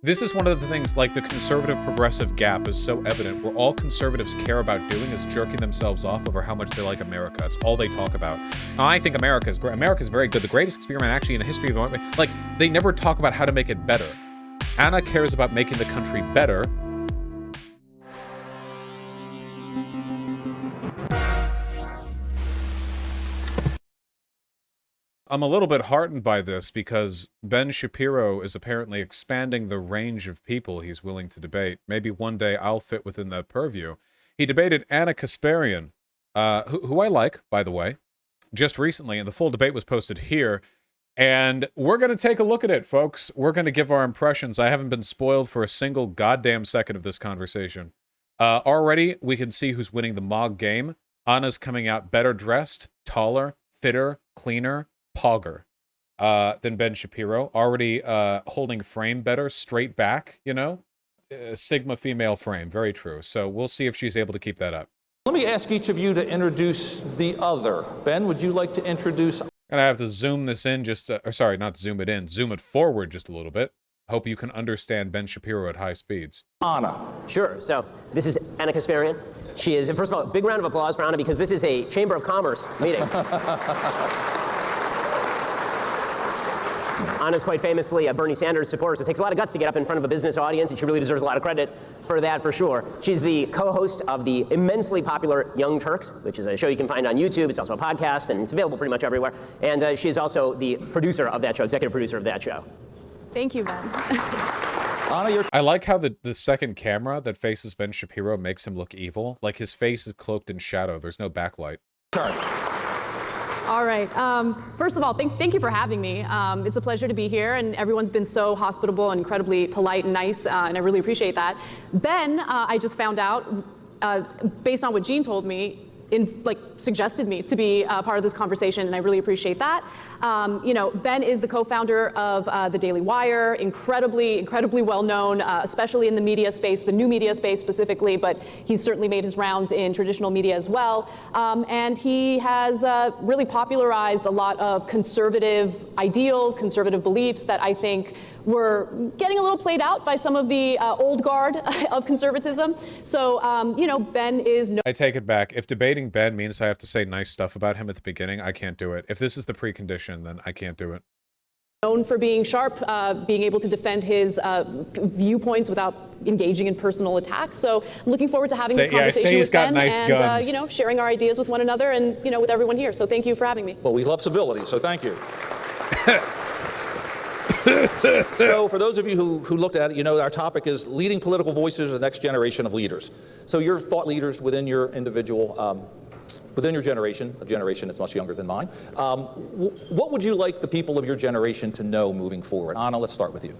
This is one of the things, like, the conservative-progressive gap is so evident, where all conservatives care about doing is jerking themselves off over how much they like America. It's all they talk about. Now, I think America's great. America's very good. The greatest experiment, actually, in the history of... Like, they never talk about how to make it better. Anna cares about making the country better. I'm a little bit heartened by this because Ben Shapiro is apparently expanding the range of people he's willing to debate. Maybe one day I'll fit within that purview. He debated Anna Kasparian, who I like, by the way, just recently, and the full debate was posted here. And we're going to take a look at it, folks. We're going to give our impressions. I haven't been spoiled for a single goddamn second of this conversation. Already, we can see who's winning the Mog game. Anna's coming out better dressed, taller, fitter, cleaner, pogger than Ben Shapiro, already holding frame better, straight back, you know? Sigma female frame, very true. So we'll see if she's able to keep that up. Let me ask each of you to introduce the other. Ben, would you like to introduce? And I have to zoom this in or sorry, not zoom it in, zoom it forward just a little bit. Hope you can understand Ben Shapiro at high speeds. Anna. Sure. So this is Anna Kasparian. She is, and first of all, big round of applause for Anna because this is a Chamber of Commerce meeting. Anna's quite famously a Bernie Sanders supporter, so it takes a lot of guts to get up in front of a business audience, and she really deserves a lot of credit for that, for sure. She's the co-host of the immensely popular Young Turks, which is a show you can find on YouTube. It's also a podcast, and it's available pretty much everywhere. And she's also the producer of that show, executive producer of that show. Thank you, Ben. Anna, I like how the second camera that faces Ben Shapiro makes him look evil. Like, his face is cloaked in shadow. There's no backlight. turn. All right. First of all, thank you for having me. It's a pleasure to be here, and everyone's been so hospitable and incredibly polite and nice, and I really appreciate that. Ben, I just found out, based on what Jean told me, suggested me to be part of this conversation, and I really appreciate that. You know, Ben is the co-founder of the Daily Wire, incredibly well known, especially in the media space, the new media space specifically, but he's certainly made his rounds in traditional media as well. And he has really popularized a lot of conservative ideals, conservative beliefs that I think were getting a little played out by some of the old guard of conservatism. So, you know, Ben is... I take it back. If debating Ben means I have to say nice stuff about him at the beginning, I can't do it. If this is the precondition, then I can't do it. Known for being sharp, being able to defend his viewpoints without engaging in personal attacks. So I'm looking forward to having this conversation with Ben and you know, sharing our ideas with one another and, you know, with everyone here. So thank you for having me. Well, we love civility, so thank you. So for those of you who looked at it, you know our topic is leading political voices of the next generation of leaders. So you're thought leaders within your individual, within your generation, a generation that's much younger than mine. What would you like the people of your generation to know moving forward? Anna, let's start with you.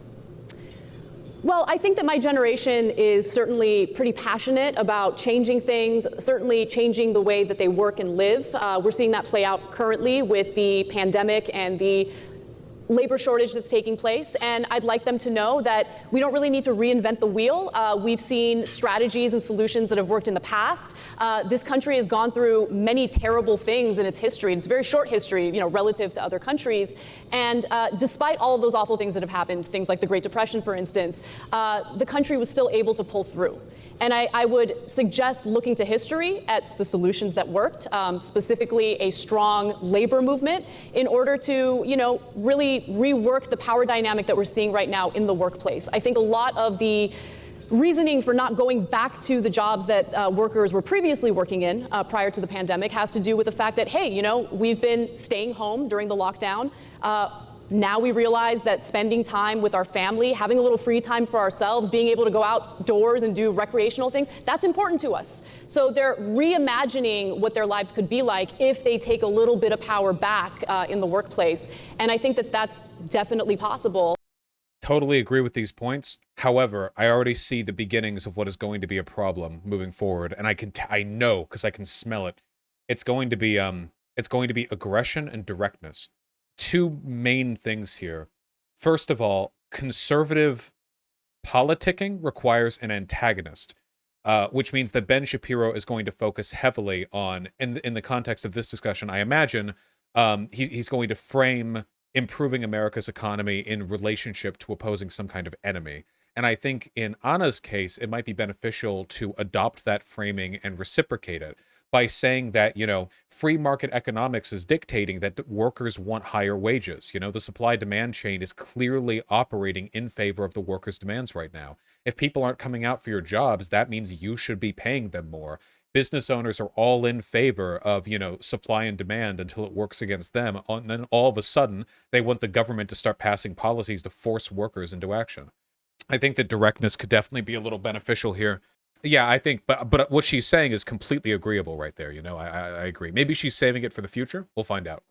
Well, I think that my generation is certainly pretty passionate about changing things, certainly changing the way that they work and live. We're seeing that play out currently with the pandemic and the labor shortage that's taking place, and I'd like them to know that we don't really need to reinvent the wheel. We've seen strategies and solutions that have worked in the past. This country has gone through many terrible things in its history. It's a very short history, you know, relative to other countries. And despite all of those awful things that have happened, things like the Great Depression, for instance, the country was still able to pull through. And I would suggest looking to history at the solutions that worked, specifically a strong labor movement, in order to, you know, really rework the power dynamic that we're seeing right now in the workplace. I think a lot of the reasoning for not going back to the jobs that workers were previously working in prior to the pandemic has to do with the fact that, hey, you know, we've been staying home during the lockdown. Now we realize that spending time with our family, having a little free time for ourselves, being able to go outdoors and do recreational things, that's important to us. So they're reimagining what their lives could be like if they take a little bit of power back in the workplace. And I think that that's definitely possible. Totally agree with these points. However, I already see the beginnings of what is going to be a problem moving forward, and I know because I can smell it. It's going to be aggression and directness. Two main things here. First of all, conservative politicking requires an antagonist, which means that Ben Shapiro is going to focus heavily on, in the context of this discussion, I imagine, he's going to frame improving America's economy in relationship to opposing some kind of enemy. And I think in Anna's case, it might be beneficial to adopt that framing and reciprocate it by saying that, free market economics is dictating that workers want higher wages. The supply-demand chain is clearly operating in favor of the workers' demands right now. If people aren't coming out for your jobs, that means you should be paying them more. Business owners are all in favor of, supply and demand until it works against them. And then all of a sudden, they want the government to start passing policies to force workers into action. I think that directness could definitely be a little beneficial here. Yeah, I think, but what she's saying is completely agreeable right there. I agree. Maybe she's saving it for the future. We'll find out.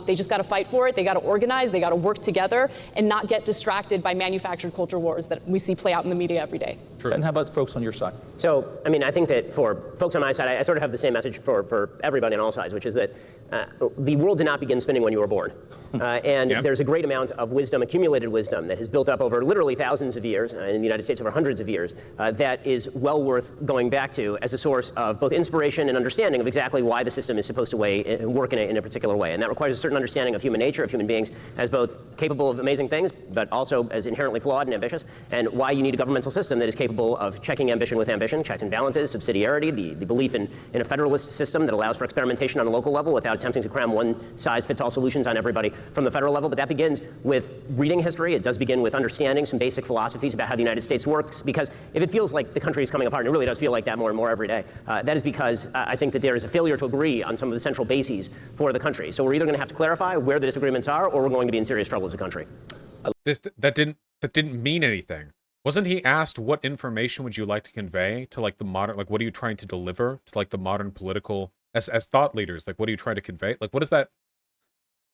They just got to fight for it. They got to organize. They got to work together and not get distracted by manufactured culture wars that we see play out in the media every day. True. And how about folks on your side? So, I think that for folks on my side, I sort of have the same message for everybody on all sides, which is that the world did not begin spinning when you were born. And there's a great amount of wisdom, accumulated wisdom, that has built up over literally thousands of years, in the United States over hundreds of years, that is well worth going back to as a source of both inspiration and understanding of exactly why the system is supposed to work in a particular way. And that requires a certain understanding of human nature, of human beings, as both capable of amazing things, but also as inherently flawed and ambitious, and why you need a governmental system that is capable of checking ambition with ambition, checks and balances, subsidiarity, the belief in a federalist system that allows for experimentation on a local level without attempting to cram one-size-fits-all solutions on everybody from the federal level. But that begins with reading history. It does begin with understanding some basic philosophies about how the United States works, because if it feels like the country is coming apart, and it really does feel like that more and more every day, that is because I think that there is a failure to agree on some of the central bases for the country. So we're either going to have to clarify where the disagreements are, or we're going to be in serious trouble as a country. That didn't mean anything. Wasn't he asked what information would you like to convey to the modern, what are you trying to deliver to the modern political, as thought leaders, what are you trying to convey? What does that,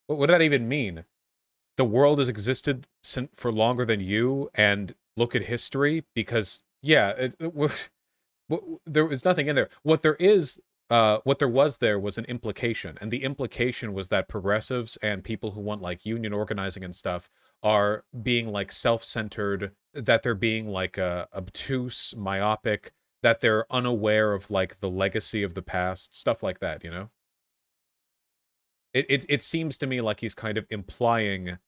what would that even mean? The world has existed for longer than you, and look at history, because there is nothing in there. What there was there was an implication, and the implication was that progressives and people who want union organizing and stuff are being self-centered, that they're being obtuse, myopic, that they're unaware of the legacy of the past, stuff like that, It seems to me like he's kind of implying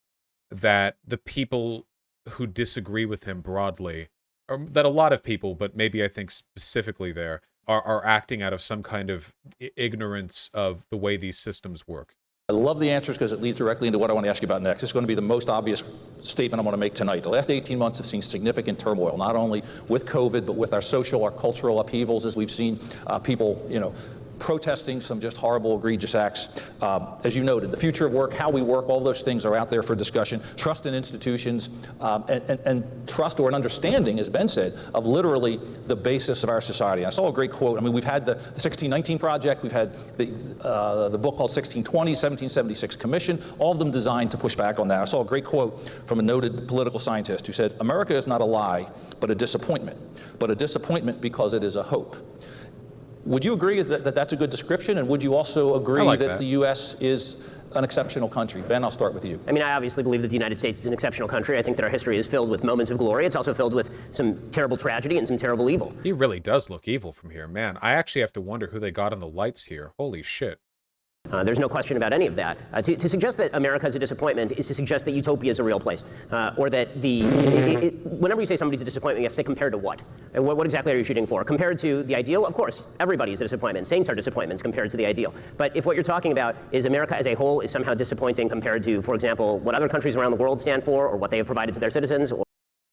that the people who disagree with him broadly, or that a lot of people, but maybe I think specifically there, are acting out of some kind of ignorance of the way these systems work. I love the answers because it leads directly into what I want to ask you about next. It's going to be the most obvious statement I want to make tonight. The last 18 months have seen significant turmoil, not only with COVID, but with our social, our cultural upheavals, as we've seen people, protesting some just horrible, egregious acts. As you noted, the future of work, how we work, all those things are out there for discussion. Trust in institutions, and trust or an understanding, as Ben said, of literally the basis of our society. And I saw a great quote. We've had the 1619 Project, we've had the book called 1620, 1776 Commission, all of them designed to push back on that. I saw a great quote from a noted political scientist who said, "America is not a lie, but a disappointment because it is a hope." Would you agree that that's a good description? And would you also agree that the U.S. is an exceptional country? Ben, I'll start with you. I obviously believe that the United States is an exceptional country. I think that our history is filled with moments of glory. It's also filled with some terrible tragedy and some terrible evil. He really does look evil from here. Man, I actually have to wonder who they got on the lights here. Holy shit. There's no question about any of that. To suggest that America is a disappointment is to suggest that utopia is a real place, or that whenever you say somebody's a disappointment, you have to say compared to what? And what exactly are you shooting for? Compared to the ideal? Of course, everybody is a disappointment. Saints are disappointments compared to the ideal. But if what you're talking about is America as a whole is somehow disappointing compared to, for example, what other countries around the world stand for, or what they have provided to their citizens.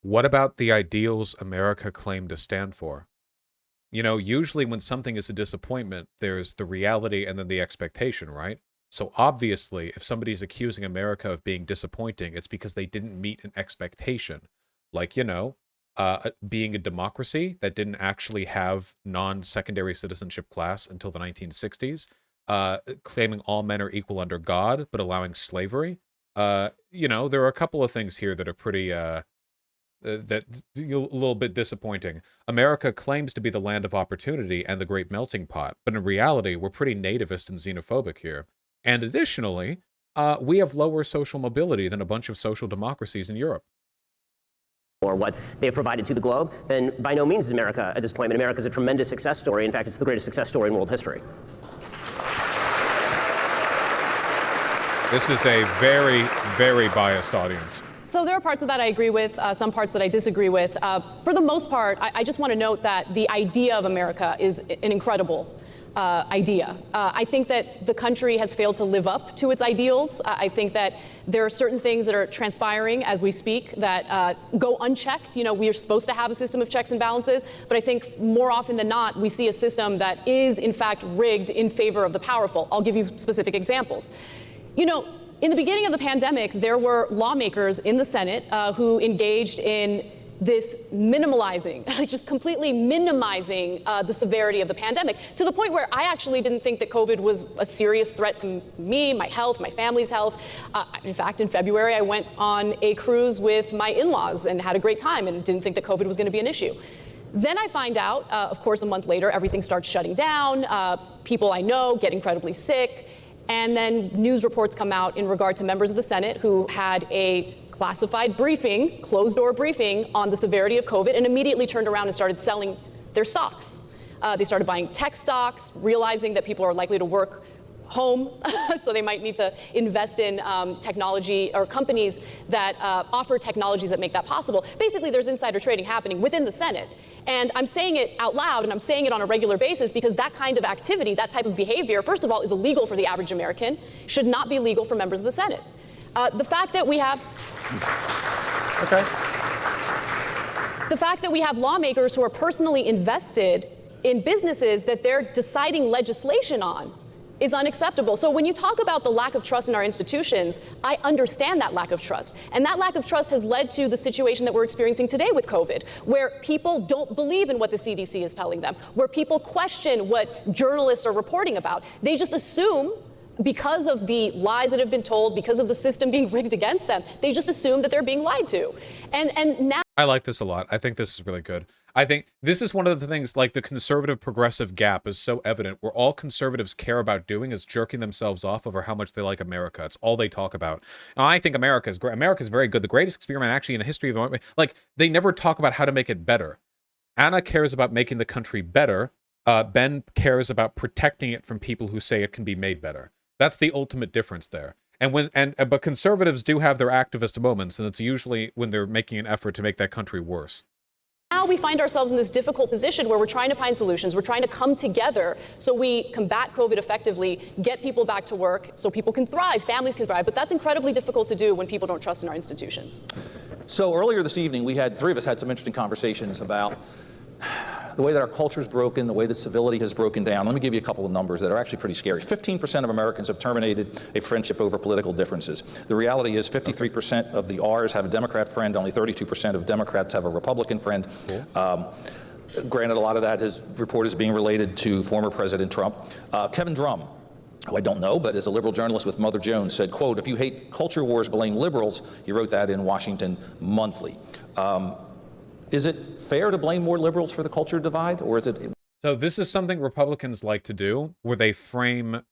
What about the ideals America claimed to stand for? Usually when something is a disappointment, there's the reality and then the expectation, right? So obviously, if somebody's accusing America of being disappointing, it's because they didn't meet an expectation. Being a democracy that didn't actually have non-secondary citizenship class until the 1960s, claiming all men are equal under God, but allowing slavery. There are a couple of things here that are pretty... that's a little bit disappointing. America claims to be the land of opportunity and the great melting pot, but in reality, we're pretty nativist and xenophobic here. And additionally, we have lower social mobility than a bunch of social democracies in Europe. Or what they have provided to the globe, then by no means is America a disappointment. America is a tremendous success story. In fact, it's the greatest success story in world history. This is a very, very biased audience. So there are parts of that I agree with, some parts that I disagree with. For the most part, I just want to note that the idea of America is an incredible idea. I think that the country has failed to live up to its ideals. I think that there are certain things that are transpiring as we speak that go unchecked. You know, we are supposed to have a system of checks and balances, but I think more often than not, we see a system that is in fact rigged in favor of the powerful. I'll give you specific examples. You know, in the beginning of the pandemic, there were lawmakers in the Senate who engaged in this minimalizing, just completely minimizing the severity of the pandemic, to the point where I actually didn't think that COVID was a serious threat to me, my health, my family's health. In fact, in February, I went on a cruise with my in-laws and had a great time and didn't think that COVID was going to be an issue. Then I find out, of course, a month later, everything starts shutting down, people I know get incredibly sick, and then news reports come out in regard to members of the Senate who had a classified briefing, closed-door briefing on the severity of COVID, and immediately turned around and started selling their stocks. They started buying tech stocks, realizing that people are likely to work home, so they might need to invest in technology or companies that offer technologies that make that possible. Basically, there's insider trading happening within the Senate. And I'm saying it out loud, and I'm saying it on a regular basis, because that kind of activity, that type of behavior, first of all, is illegal for the average American, should not be legal for members of the Senate. The fact that we have the fact that we have lawmakers who are personally invested in businesses that they're deciding legislation on is unacceptable. So when you talk about the lack of trust in our institutions, I understand that lack of trust. And that lack of trust has led to the situation that we're experiencing today with COVID, where people don't believe in what the CDC is telling them, where people question what journalists are reporting about. They just assume, because of the lies that have been told, because of the system being rigged against them, they just assume that they're being lied to. And now I like this a lot. I think this is really good. I think this is one of the things, like, the conservative-progressive gap is so evident, where all conservatives care about doing is jerking themselves off over how much they like America. It's all they talk about. Now, I think America is great. America is very good. The greatest experiment, actually, in the history of, like, they never talk about how to make it better. Anna cares about making the country better. Ben cares about protecting it from people who say it can be made better. That's the ultimate difference there. But conservatives do have their activist moments, and it's usually when they're making an effort to make that country worse. now we find ourselves in this difficult position where we're trying to find solutions. We're trying to come together so we combat COVID effectively, get people back to work so people can thrive, families can thrive. But that's incredibly difficult to do when people don't trust in our institutions. So earlier this evening, three of us had some interesting conversations about the way that our culture is broken, the way that civility has broken down. Let me give you a couple of numbers that are actually pretty scary. 15% of Americans have terminated a friendship over political differences. The reality is 53% of the R's have a Democrat friend, only 32% of Democrats have a Republican friend. Granted, a lot of that report is being related to former President Trump. Kevin Drum, who I don't know, but is a liberal journalist with Mother Jones, said, quote, "If you hate culture wars, blame liberals." He wrote that in Washington Monthly. Is it fair to blame more liberals for the culture divide, or is it? So this is something Republicans like to do, where they frame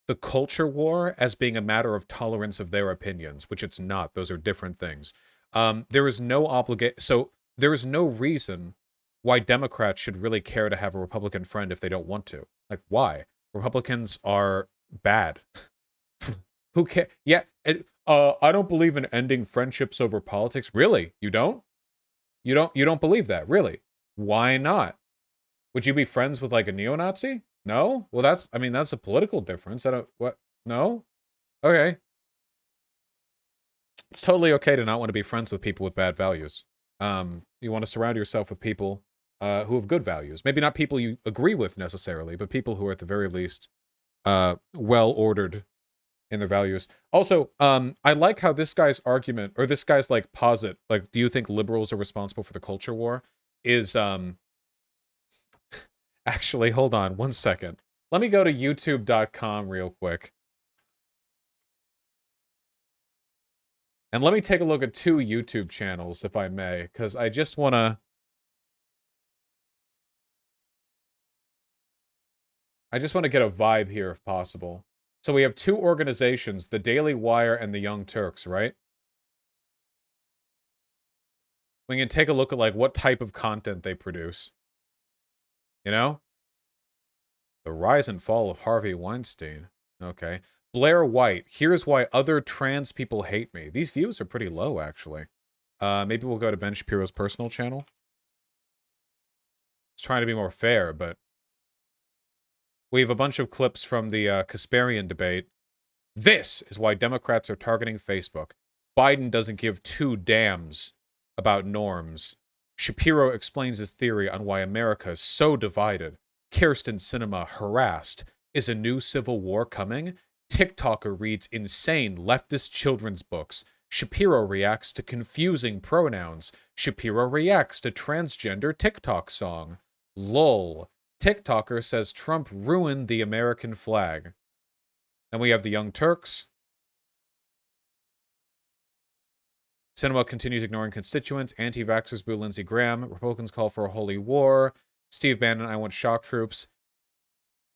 the culture war as being a matter of tolerance of their opinions, which it's not. Those are different things. There is no so there is no reason why Democrats should really care to have a Republican friend if they don't want to. Like, why? Republicans are bad. Who cares? Yeah, I don't believe in ending friendships over politics. Really? You don't? You don't believe that, really? Why not? Would you be friends with like a neo-Nazi? No? Well, that's a political difference. No? Okay. It's totally okay to not want to be friends with people with bad values. You want to surround yourself with people who have good values. Maybe not people you agree with necessarily, but people who are at the very least well-ordered in their values. Also, I like how this guy's argument, or this guy's like posit, like, do you think liberals are responsible for the culture war? Is actually, hold on one second. Let me go to youtube.com real quick. And let me take a look at 2 YouTube channels, if I may, because I just want to get a vibe here if possible. So we have 2 organizations, the Daily Wire and the Young Turks, right? We can take a look at like what type of content they produce. You know? The rise and fall of Harvey Weinstein. Okay. Blair White, here's why other trans people hate me. These views are pretty low, actually. Maybe we'll go to Ben Shapiro's personal channel. It's trying to be more fair, but we have a bunch of clips from the Kasparian debate. This is why Democrats are targeting Facebook. Biden doesn't give two damns about norms. Shapiro explains his theory on why America is so divided. Kirsten Sinema harassed. Is a new civil war coming? TikToker reads insane leftist children's books. Shapiro reacts to confusing pronouns. Shapiro reacts to transgender TikTok song. LOL. TikToker says Trump ruined the American flag. Then we have the Young Turks. Sinema continues ignoring constituents. Anti-vaxxers boo Lindsey Graham. Republicans call for a holy war. Steve Bannon, I want shock troops.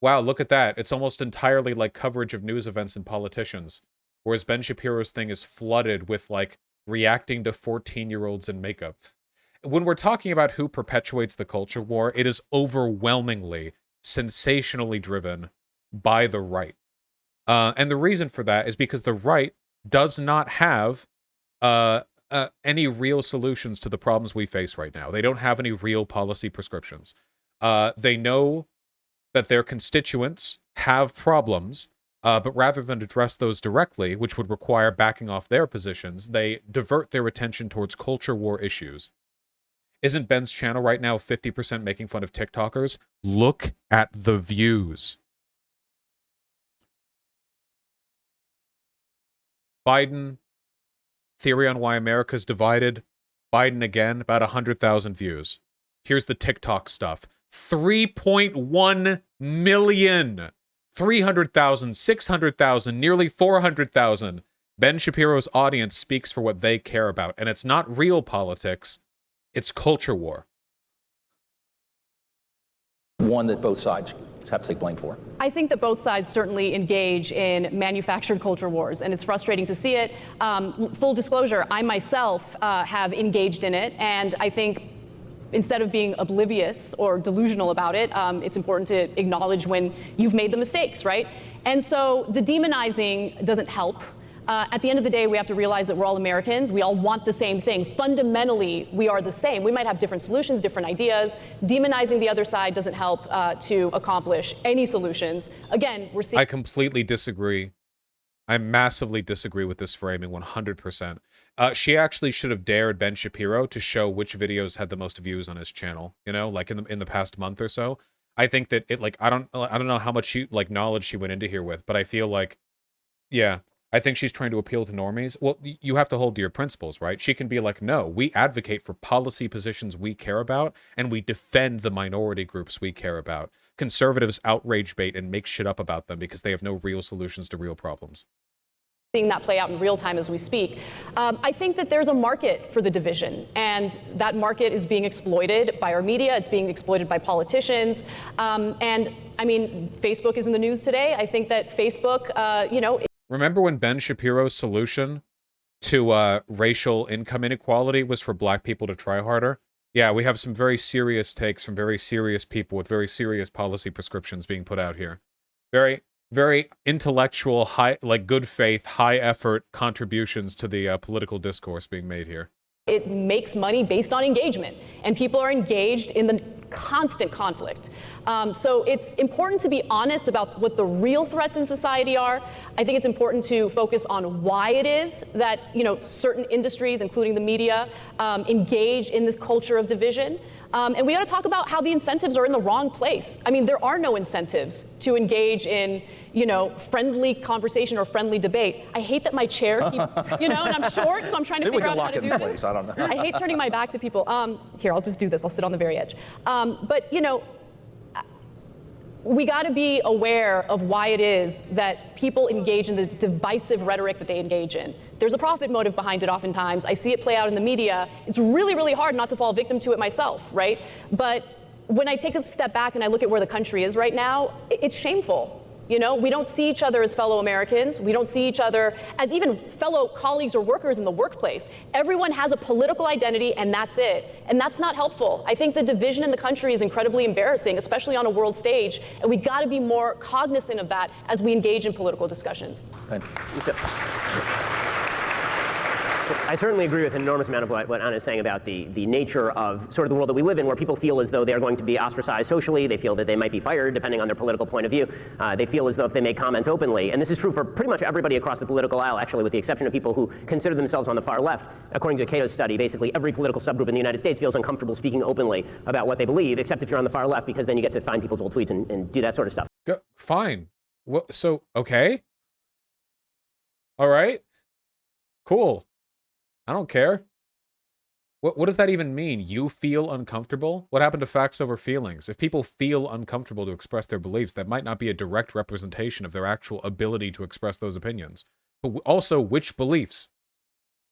Wow, look at that. It's almost entirely like coverage of news events and politicians. Whereas Ben Shapiro's thing is flooded with, like, reacting to 14-year-olds in makeup. When we're talking about who perpetuates the culture war, it is overwhelmingly, sensationally driven by the right. And the reason for that is because the right does not have any real solutions to the problems we face right now. They don't have any real policy prescriptions. They know that their constituents have problems, but rather than address those directly, which would require backing off their positions, they divert their attention towards culture war issues. Isn't Ben's channel right now 50% making fun of TikTokers? Look at the views. Biden, theory on why America's divided. Biden again, about 100,000 views. Here's the TikTok stuff. 3.1 million. 300,000, 600,000, nearly 400,000. Ben Shapiro's audience speaks for what they care about. And it's not real politics. It's culture war. One that both sides have to take blame for. I think that both sides certainly engage in manufactured culture wars, and it's frustrating to see it. Full disclosure, I myself have engaged in it, and I think instead of being oblivious or delusional about it, it's important to acknowledge when you've made the mistakes, right? And so the demonizing doesn't help. At the end of the day, we have to realize that we're all Americans. We all want the same thing. Fundamentally, we are the same. We might have different solutions, different ideas. Demonizing the other side doesn't help to accomplish any solutions. Again, we're seeing... I completely disagree. I massively disagree with this framing, 100%. She actually should have dared Ben Shapiro to show which videos had the most views on his channel, you know, like in the past month or so. I think that it, like, I don't know how much knowledge she went into here with, but I feel like, yeah, I think she's trying to appeal to normies. Well, you have to hold to your principles, right? She can be like, no, we advocate for policy positions we care about, and we defend the minority groups we care about. Conservatives outrage bait and make shit up about them because they have no real solutions to real problems. Seeing that play out in real time as we speak. I think that there's a market for the division, and that market is being exploited by our media. It's being exploited by politicians. And I mean, Facebook is in the news today. I think that Facebook, you know... Remember when Ben Shapiro's solution to racial income inequality was for black people to try harder? Yeah, we have some very serious takes from very serious people with very serious policy prescriptions being put out here. Very, very intellectual, high, like good faith, high effort contributions to the political discourse being made here. It makes money based on engagement, and people are engaged in the constant conflict. So it's important to be honest about what the real threats in society are. I think it's important to focus on why it is that, you know, certain industries, including the media, engage in this culture of division. And we got to talk about how the incentives are in the wrong place. I mean, there are no incentives to engage in, you know, friendly conversation or friendly debate. I hate that my chair keeps, you know, and I'm short, so I'm trying to figure out how to do this. I don't know. I hate turning my back to people. Here, I'll just do this. I'll sit on the very edge. But, you know, we got to be aware of why it is that people engage in the divisive rhetoric that they engage in. There's a profit motive behind it oftentimes. I see it play out in the media. It's really, really hard not to fall victim to it myself, right? But when I take a step back and I look at where the country is right now, it's shameful. You know, we don't see each other as fellow Americans. We don't see each other as even fellow colleagues or workers in the workplace. Everyone has a political identity, and that's it. And that's not helpful. I think the division in the country is incredibly embarrassing, especially on a world stage. And we got to be more cognizant of that as we engage in political discussions. I certainly agree with an enormous amount of what Anna is saying about the nature of sort of the world that we live in, where people feel as though they're going to be ostracized socially. They feel that they might be fired depending on their political point of view. They feel as though if they make comments openly, and this is true for pretty much everybody across the political aisle, actually, with the exception of people who consider themselves on the far left. According to Cato's study, basically every political subgroup in the United States feels uncomfortable speaking openly about what they believe, except if you're on the far left, because then you get to find people's old tweets and do that sort of stuff. Fine. So, okay. All right. Cool. I don't care. What does that even mean? You feel uncomfortable? What happened to facts over feelings? If people feel uncomfortable to express their beliefs, that might not be a direct representation of their actual ability to express those opinions. But also, which beliefs?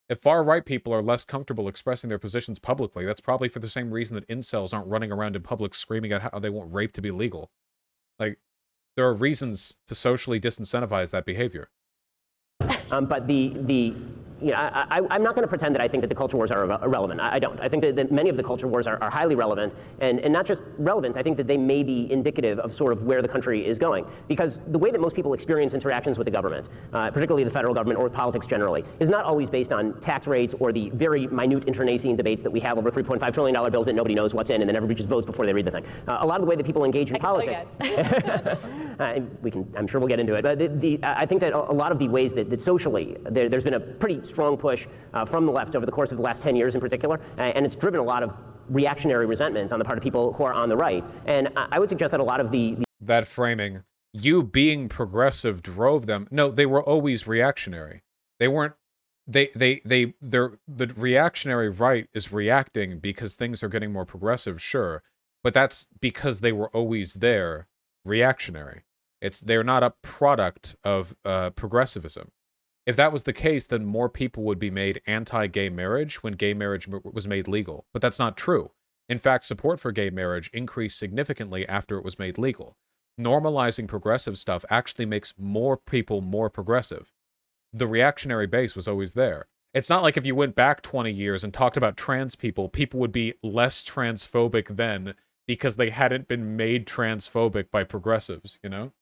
If far-right people are less comfortable expressing their positions publicly, that's probably for the same reason that incels aren't running around in public screaming at how they want rape to be legal. Like, there are reasons to socially disincentivize that behavior. But you know, I'm not going to pretend that I think that the culture wars are irrelevant. I don't. I think that many of the culture wars are highly relevant, and not just relevant. I think that they may be indicative of sort of where the country is going. Because the way that most people experience interactions with the government, particularly the federal government or with politics generally, is not always based on tax rates or the very minute internecine debates that we have over $3.5 trillion bills that nobody knows what's in, and then everybody just votes before they read the thing. A lot of the way that people engage in politics, I'm sure we'll get into it. But I think that a lot of the ways that socially there's been a pretty strong push from the left over the course of the last 10 years in particular, and it's driven a lot of reactionary resentments on the part of people who are on the right. And I would suggest that a lot of that framing, you being progressive drove them. No, they were always reactionary. They weren't. The reactionary right is reacting because things are getting more progressive, sure, but that's because they were always there, reactionary. They're not a product of progressivism. If that was the case, then more people would be made anti-gay marriage when gay marriage was made legal. But that's not true. In fact, support for gay marriage increased significantly after it was made legal. Normalizing progressive stuff actually makes more people more progressive. The reactionary base was always there. It's not like if you went back 20 years and talked about trans people, people would be less transphobic then because they hadn't been made transphobic by progressives, you know?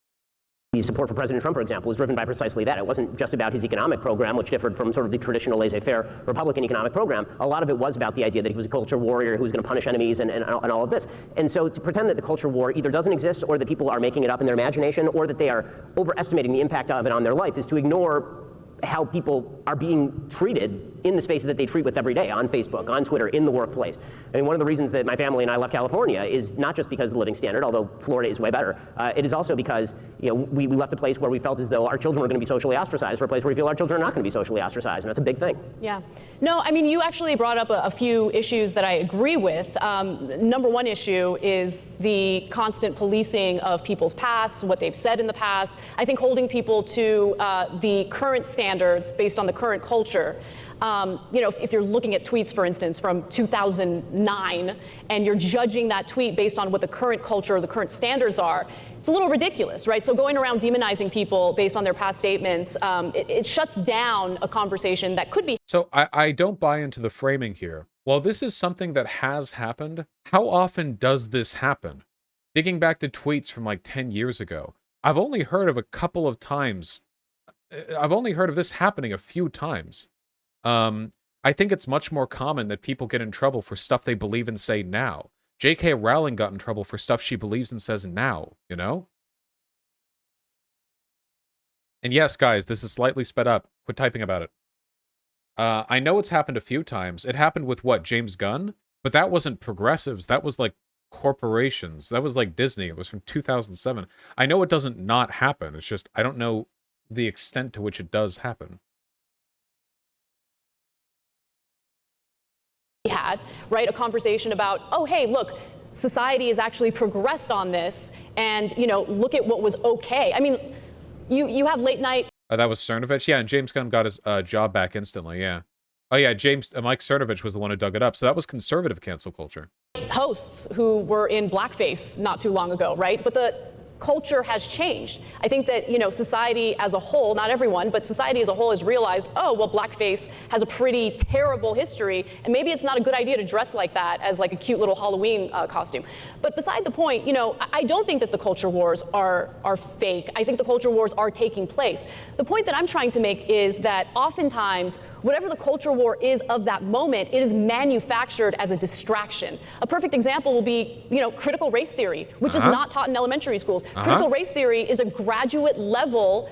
The support for President Trump, for example, was driven by precisely that. It wasn't just about his economic program, which differed from sort of the traditional laissez-faire Republican economic program. A lot of it was about the idea that he was a culture warrior who was going to punish enemies and all of this. And so to pretend that the culture war either doesn't exist or that people are making it up in their imagination or that they are overestimating the impact of it on their life is to ignore how people are being treated in the spaces that they treat with every day, on Facebook, on Twitter, in the workplace. I mean, one of the reasons that my family and I left California is not just because of the living standard, although Florida is way better. It is also because, you know, we left a place where we felt as though our children were going to be socially ostracized for a place where we feel our children are not going to be socially ostracized, and that's a big thing. Yeah. No, I mean, you actually brought up a few issues that I agree with. Number one issue is the constant policing of people's past, what they've said in the past. I think holding people to the current standards based on the current culture. You know, if you're looking at tweets, for instance, from 2009, and you're judging that tweet based on what the current culture or the current standards are, it's a little ridiculous, right? So going around demonizing people based on their past statements, it shuts down a conversation that could be. So I don't buy into the framing here. While this is something that has happened, how often does this happen? Digging back to tweets from like 10 years ago, I've only heard of a couple of times. I've only heard of this happening a few times. I think it's much more common that people get in trouble for stuff they believe and say now. J.K. Rowling got in trouble for stuff she believes and says now, you know? And yes, guys, this is slightly sped up. Quit typing about it. I know it's happened a few times. It happened with, what, James Gunn? But that wasn't progressives. That was like corporations. That was like Disney. It was from 2007. I know it doesn't not happen. It's just I don't know the extent to which it does happen. Had, right, a conversation about, oh, hey, look, society has actually progressed on this, and, you know, look at what was okay. I mean, you have late night. That was Cernovich? Yeah, and James Gunn got his job back instantly, yeah. Oh, yeah, Mike Cernovich was the one who dug it up, so that was conservative cancel culture. Hosts who were in blackface not too long ago, right? But culture has changed. I think that, society as a whole, not everyone, but society as a whole has realized, oh, well, blackface has a pretty terrible history, and maybe it's not a good idea to dress like that as like a cute little Halloween costume. But beside the point, I don't think that the culture wars are fake. I think the culture wars are taking place. The point that I'm trying to make is that oftentimes, whatever the culture war is of that moment, it is manufactured as a distraction. A perfect example will be, critical race theory, which is not taught in elementary schools. Critical race theory is a graduate level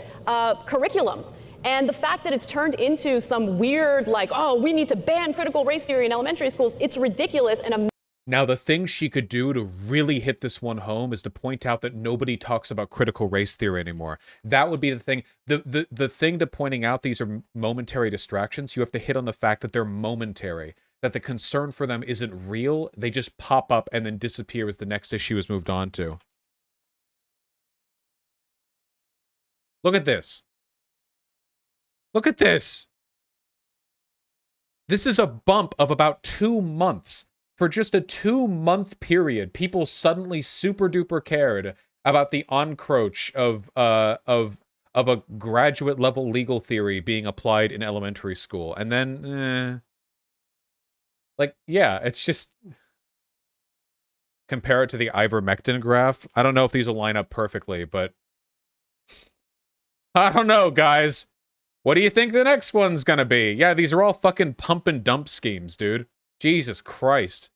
curriculum. And the fact that it's turned into some weird, like, oh, we need to ban critical race theory in elementary schools, it's ridiculous. And now, the thing she could do to really hit this one home is to point out that nobody talks about critical race theory anymore. That would be the thing. The thing to pointing out these are momentary distractions, you have to hit on the fact that they're momentary, that the concern for them isn't real. They just pop up and then disappear as the next issue is moved on to. Look at this. Look at this. This is a bump of about 2 months. For just a 2-month period, people suddenly super duper cared about the encroach of a graduate level legal theory being applied in elementary school. And then, yeah, it's just... Compare it to the ivermectin graph. I don't know if these will line up perfectly, but... I don't know, guys. What do you think the next one's gonna be? Yeah, these are all fucking pump and dump schemes, dude. Jesus Christ.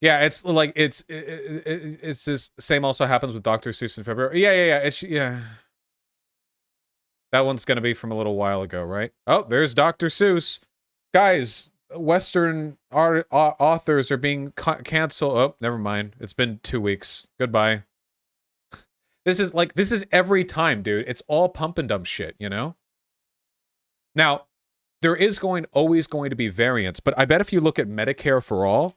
Yeah, it's like, it's this same also happens with Dr. Seuss in February. Yeah. That one's gonna be from a little while ago, right? Oh, there's Dr. Seuss. Guys, Western authors are being canceled. Oh, never mind. It's been 2 weeks. Goodbye. This is every time, dude. It's all pump and dump shit, Now, there is always going to be variance, but I bet if you look at Medicare for All,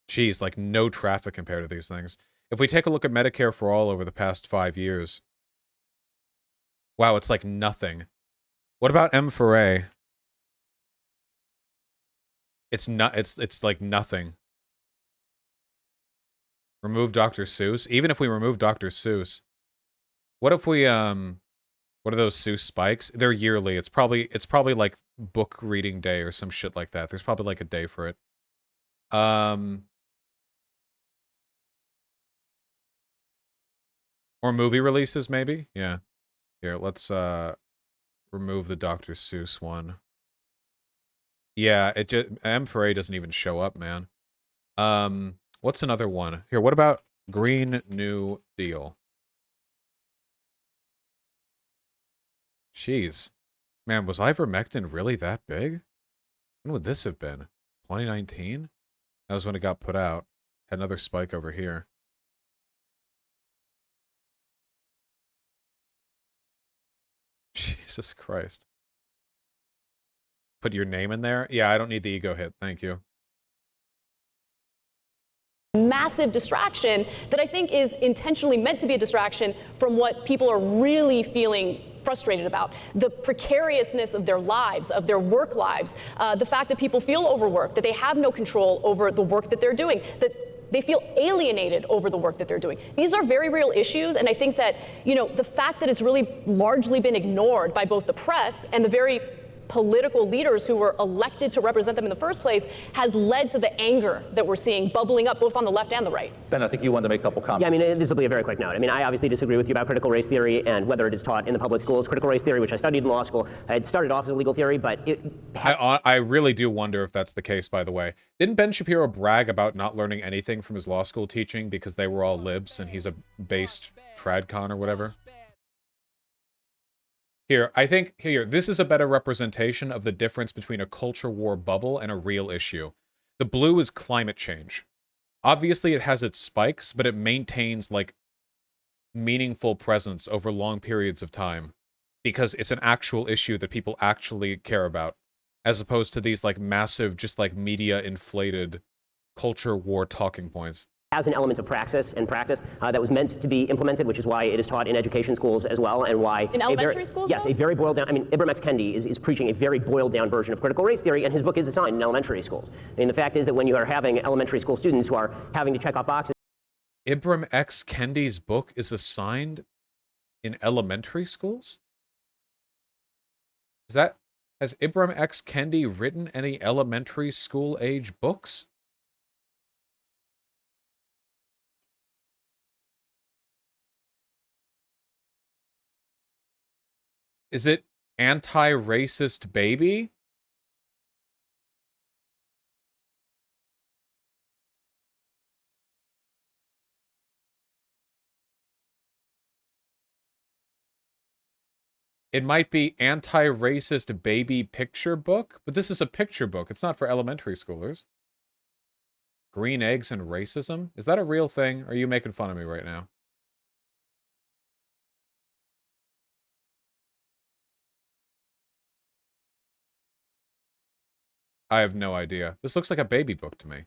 geez, like no traffic compared to these things. If we take a look at Medicare for All over the past 5 years, wow, it's like nothing. What about M for A? It's like nothing. Remove Dr. Seuss. Even if we remove Dr. Seuss, what if we what are those Seuss spikes? They're yearly. It's probably like book reading day or some shit like that. There's probably like a day for it. Or movie releases, maybe? Yeah. Here, let's remove the Dr. Seuss one. Yeah, it just M for A doesn't even show up, man. What's another one? Here, what about Green New Deal? Jeez. Man, was ivermectin really that big? When would this have been? 2019? That was when it got put out. Had another spike over here. Jesus Christ. Put your name in there? Yeah, I don't need the ego hit. Thank you. Massive distraction that I think is intentionally meant to be a distraction from what people are really feeling frustrated about. The precariousness of their lives, of their work lives, the fact that people feel overworked, that they have no control over the work that they're doing, that they feel alienated over the work that they're doing. These are very real issues, and I think that, the fact that it's really largely been ignored by both the press and the very political leaders who were elected to represent them in the first place has led to the anger that we're seeing bubbling up both on the left and the right. Ben, I think you wanted to make a couple comments. Yeah, this will be a very quick note. I obviously disagree with you about critical race theory and whether it is taught in the public schools. Critical race theory, which I studied in law school, it started off as a legal theory, but I really do wonder if that's the case, by the way. Didn't Ben Shapiro brag about not learning anything from his law school teaching because they were all libs and he's a based tradcon or whatever? Here, I think, this is a better representation of the difference between a culture war bubble and a real issue. The blue is climate change. Obviously, it has its spikes, but it maintains, like, meaningful presence over long periods of time. Because it's an actual issue that people actually care about. As opposed to these, like, massive, just, like, media-inflated culture war talking points. has an element of praxis and practice that was meant to be implemented, which is why it is taught in education schools as well, and why in elementary schools. Yes, a very boiled down. I mean, Ibram X. Kendi is preaching a very boiled down version of critical race theory, and his book is assigned in elementary schools. I mean, the fact is that when you are having elementary school students who are having to check off boxes. Ibram X. Kendi's book is assigned in elementary schools? Has Ibram X. Kendi written any elementary school age books? Is it Anti-Racist Baby? It might be Anti-Racist Baby Picture Book, but this is a picture book. It's not for elementary schoolers. Green Eggs and Racism? Is that a real thing? Or are you making fun of me right now? I have no idea. This looks like a baby book to me.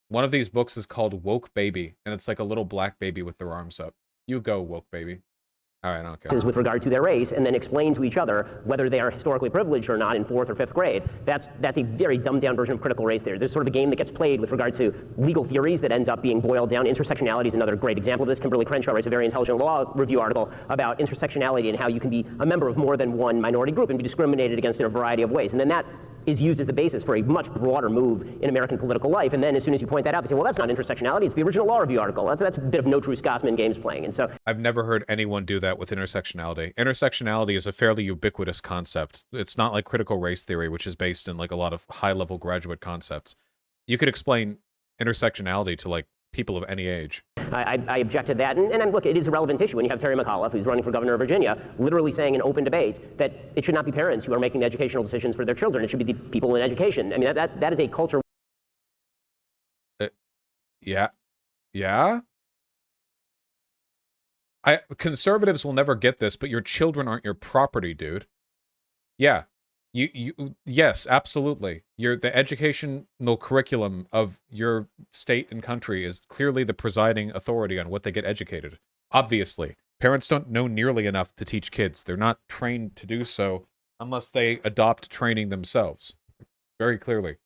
One of these books is called Woke Baby, and it's like a little black baby with their arms up. You go, Woke Baby. All right, I don't care. With regard to their race, and then explain to each other whether they are historically privileged or not in 4th or 5th grade. That's a very dumbed down version of critical race theory. There's sort of a game that gets played with regard to legal theories that ends up being boiled down. Intersectionality is another great example of this. Kimberly Crenshaw writes a very intelligent law review article about intersectionality and how you can be a member of more than one minority group and be discriminated against in a variety of ways. And then that is used as the basis for a much broader move in American political life. And then as soon as you point that out, they say, well, that's not intersectionality. It's the original law review article. That's a bit of no true Scotsman games playing. And so I've never heard anyone do that with intersectionality. Intersectionality is a fairly ubiquitous concept. It's not like critical race theory, which is based in like a lot of high-level graduate concepts. You could explain intersectionality to like people of any age. I object to that. And look, it is a relevant issue when you have Terry McAuliffe, who's running for governor of Virginia, literally saying in open debate that it should not be parents who are making the educational decisions for their children. It should be the people in education. I mean, that is a culture. Yeah. Conservatives will never get this, but your children aren't your property, dude. Yeah. Yes, absolutely. The educational curriculum of your state and country is clearly the presiding authority on what they get educated. Obviously, parents don't know nearly enough to teach kids. They're not trained to do so unless they adopt training themselves. Very clearly.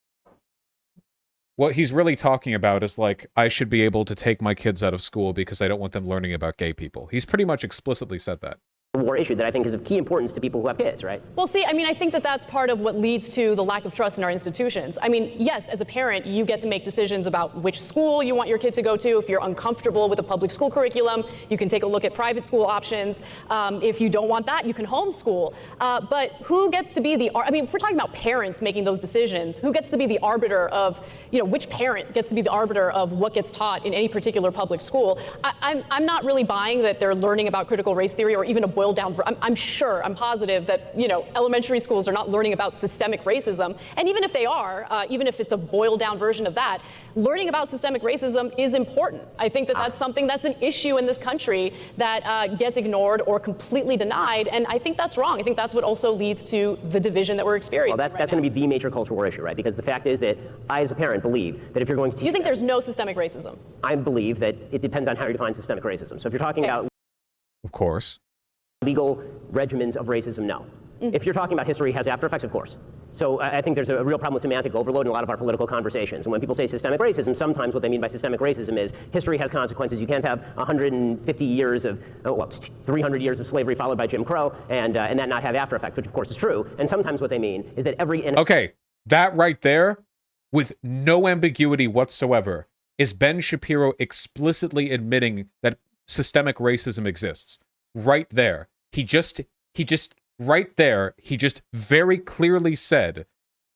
What he's really talking about is like, I should be able to take my kids out of school because I don't want them learning about gay people. He's pretty much explicitly said that. War issue that I think is of key importance to people who have kids, right? Well, see, I mean, I think that that's part of what leads to the lack of trust in our institutions. I mean, yes, as a parent, you get to make decisions about which school you want your kid to go to. If you're uncomfortable with a public school curriculum, you can take a look at private school options. If you don't want that, you can homeschool. But who gets to be I mean, if we're talking about parents making those decisions, who gets to be the arbiter of, which parent gets to be the arbiter of what gets taught in any particular public school? I'm not really buying that they're learning about critical race theory or even a boiled down. I'm positive that elementary schools are not learning about systemic racism, and even if they are, even if it's a boiled down version of that, learning about systemic racism is important. I think that that's something that's an issue in this country that gets ignored or completely denied, and I think that's wrong. I think that's what also leads to the division that we're experiencing. Well, that's going to be the major cultural war issue, right? Because the fact is that I, as a parent, believe that if you're going to teach, you think there's no systemic racism? I believe that it depends on how you define systemic racism. So if you're talking about, of course, legal regimens of racism, no. If you're talking about history has after effects, of course. So I think there's a real problem with semantic overload in a lot of our political conversations. And when people say systemic racism, sometimes what they mean by systemic racism is history has consequences. You can't have 150 years of, 300 years of slavery followed by Jim Crow and that not have after effects, which of course is true. And sometimes what they mean is that Okay, that right there, with no ambiguity whatsoever, is Ben Shapiro explicitly admitting that systemic racism exists. Right there. He just very clearly said,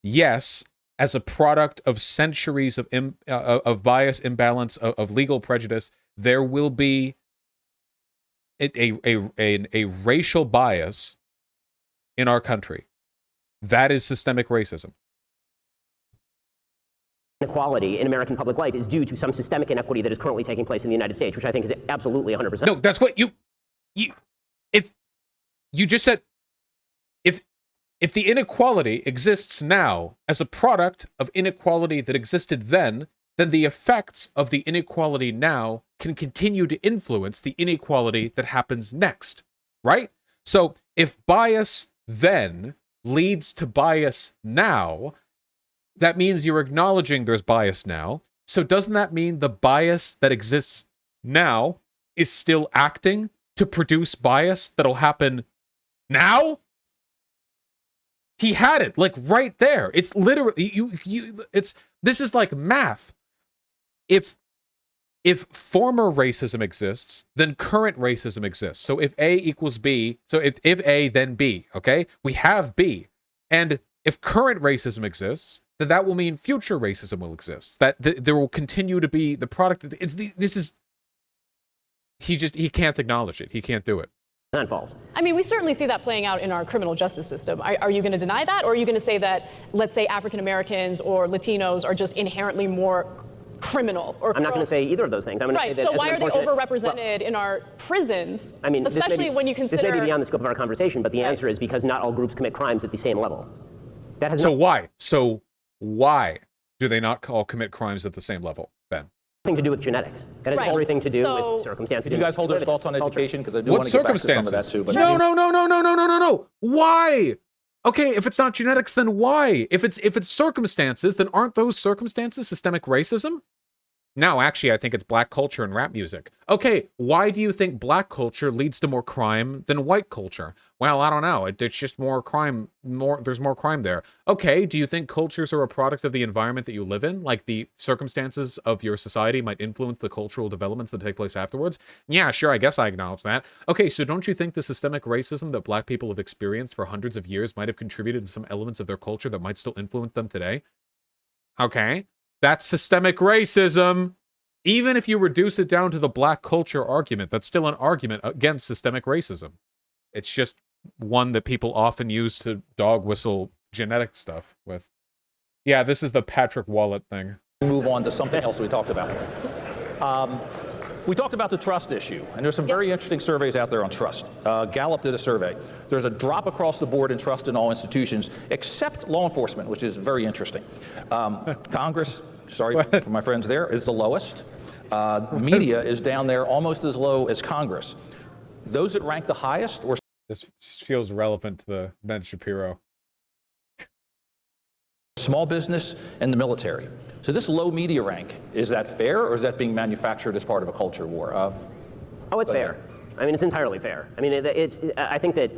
yes, as a product of centuries of bias, imbalance, of legal prejudice, there will be a racial bias in our country. That is systemic racism. Inequality in American public life is due to some systemic inequity that is currently taking place in the United States, which I think is absolutely 100%. No, that's what if you just said, if the inequality exists now as a product of inequality that existed then then the effects of the inequality now can continue to influence the inequality that happens next, right? So if bias then leads to bias now, that means you're acknowledging there's bias now. So doesn't that mean the bias that exists now is still acting to produce bias that'll happen now? He had it like right there. It's literally this is like math. If former racism exists, then current racism exists. So if A equals B, so if A, then B, okay? We have B. And if current racism exists, then that will mean future racism will exist. That there will continue to be the product. He can't acknowledge it. He can't do it. False. I mean, we certainly see that playing out in our criminal justice system. Are you going to deny that? Or are you going to say that, let's say, African Americans or Latinos are just inherently more criminal? Or I'm not going to say either of those things. I'm going to say that so why are they overrepresented in our prisons? I mean, especially when you consider... This may be beyond the scope of our conversation, but the answer is because not all groups commit crimes at the same level. That has So why do they not all commit crimes at the same level, Ben? Nothing to do with genetics. That has everything to do with circumstances. You guys hold those thoughts on education? Because I do want to get back to some of that too. But No. Why? Okay, if it's not genetics, then why? If it's circumstances, then aren't those circumstances systemic racism? No, actually, I think it's black culture and rap music. Okay, why do you think black culture leads to more crime than white culture? Well, I don't know. It's just more crime. There's more crime there. Okay, do you think cultures are a product of the environment that you live in? Like the circumstances of your society might influence the cultural developments that take place afterwards? Yeah, sure, I guess I acknowledge that. Okay, so don't you think the systemic racism that black people have experienced for hundreds of years might have contributed to some elements of their culture that might still influence them today? Okay. That's systemic racism. Even if you reduce it down to the black culture argument, that's still an argument against systemic racism. It's just one that people often use to dog whistle genetic stuff with. Yeah, this is the Patrick Wallet thing. Move on to something else we talked about. We talked about the trust issue, and there's some very interesting surveys out there on trust. Gallup did a survey. There's a drop across the board in trust in all institutions, except law enforcement, which is very interesting. Congress, sorry for my friends there, is the lowest. Media is down there almost as low as Congress. Those that rank the highest were... This feels relevant to the Ben Shapiro. Small business and the military. So this low media rank, is that fair, or is that being manufactured as part of a culture war? Oh, it's fair. I mean, it's entirely fair. I mean, I think that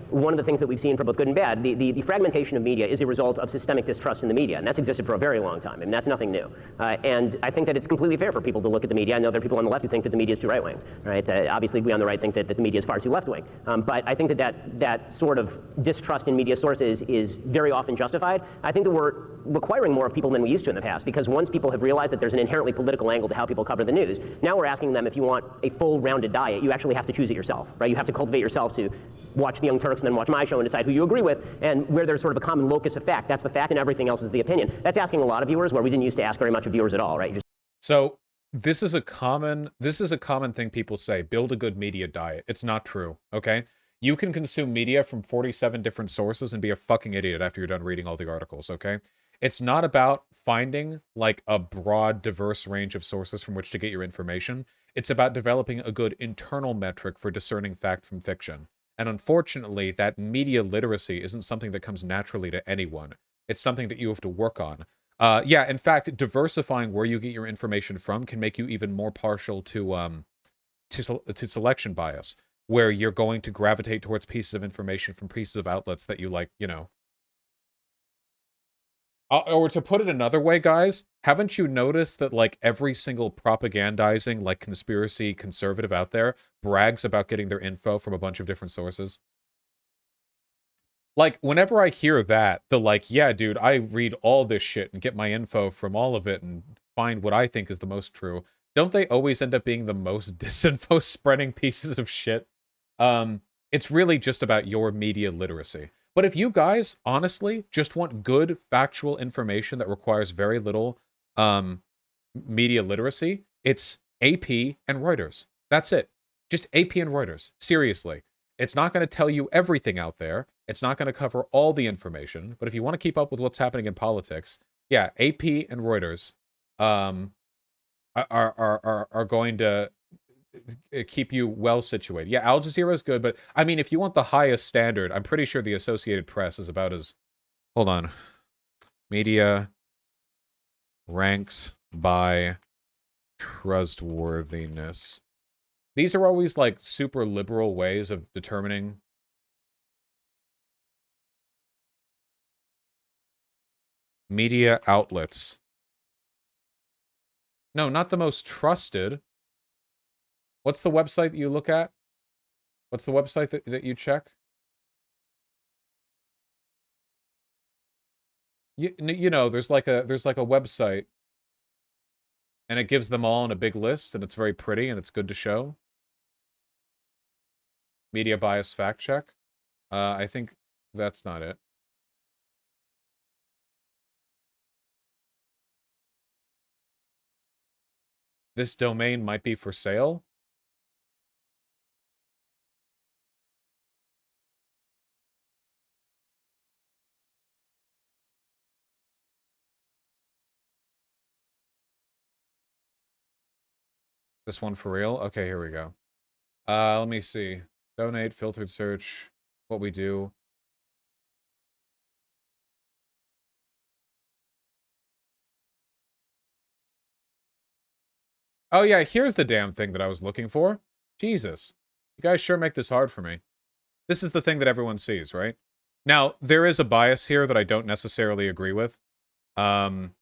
one of the things that we've seen for both good and bad, the fragmentation of media is a result of systemic distrust in the media, and that's existed for a very long time. I mean, that's nothing new. And I think that it's completely fair for people to look at the media. I know there are people on the left who think that the media is too right-wing, right? Obviously, we on the right think that the media is far too left-wing. But I think that sort of distrust in media sources is very often justified. I think that we're requiring more of people than we used to in the past, because once people have realized that there's an inherently political angle to how people cover the news, now we're asking them, if you want a full rounded diet, you actually have to choose it yourself, right? You have to cultivate yourself to watch the Young Turks and then watch my show and decide who you agree with, and where there's sort of a common locus of fact. That's the fact, and everything else is the opinion. That's asking a lot of viewers, where we didn't used to ask very much of viewers at all, right? So this is a common thing people say: build a good media diet. It's not true. Okay, you can consume media from 47 different sources and be a fucking idiot after you're done reading all the articles. Okay, it's not about finding like a broad, diverse range of sources from which to get your information. It's about developing a good internal metric for discerning fact from fiction. And unfortunately, that media literacy isn't something that comes naturally to anyone. It's something that you have to work on. Yeah, in fact, diversifying where you get your information from can make you even more partial to selection bias, where you're going to gravitate towards pieces of information from pieces of outlets that you like, you know. Or to put it another way, guys, haven't you noticed that like every single propagandizing like conspiracy conservative out there brags about getting their info from a bunch of different sources? Like whenever I hear that, they're like, yeah, dude, I read all this shit and get my info from all of it and find what I think is the most true. Don't they always end up being the most disinfo spreading pieces of shit? It's really just about your media literacy. But if you guys, honestly, just want good, factual information that requires very little media literacy, it's AP and Reuters. That's it. Just AP and Reuters. Seriously. It's not going to tell you everything out there. It's not going to cover all the information. But if you want to keep up with what's happening in politics, yeah, AP and Reuters are going to keep you well situated. Yeah, Al Jazeera is good, but I mean, if you want the highest standard, I'm pretty sure the Associated Press is about as... Hold on. Media ranked by trustworthiness. These are always like super liberal ways of determining. Media outlets. No, not the most trusted. What's the website that you look at? What's the website that you check? You know, there's like a website, and it gives them all in a big list, and it's very pretty and it's good to show. Media bias fact check. I think that's not it. This domain might be for sale. This one for real? Okay, here we go. Let me see. Donate, filtered search, what we do. Oh yeah, here's the damn thing that I was looking for. Jesus. You guys sure make this hard for me. This is the thing that everyone sees, right? Now, there is a bias here that I don't necessarily agree with. I'm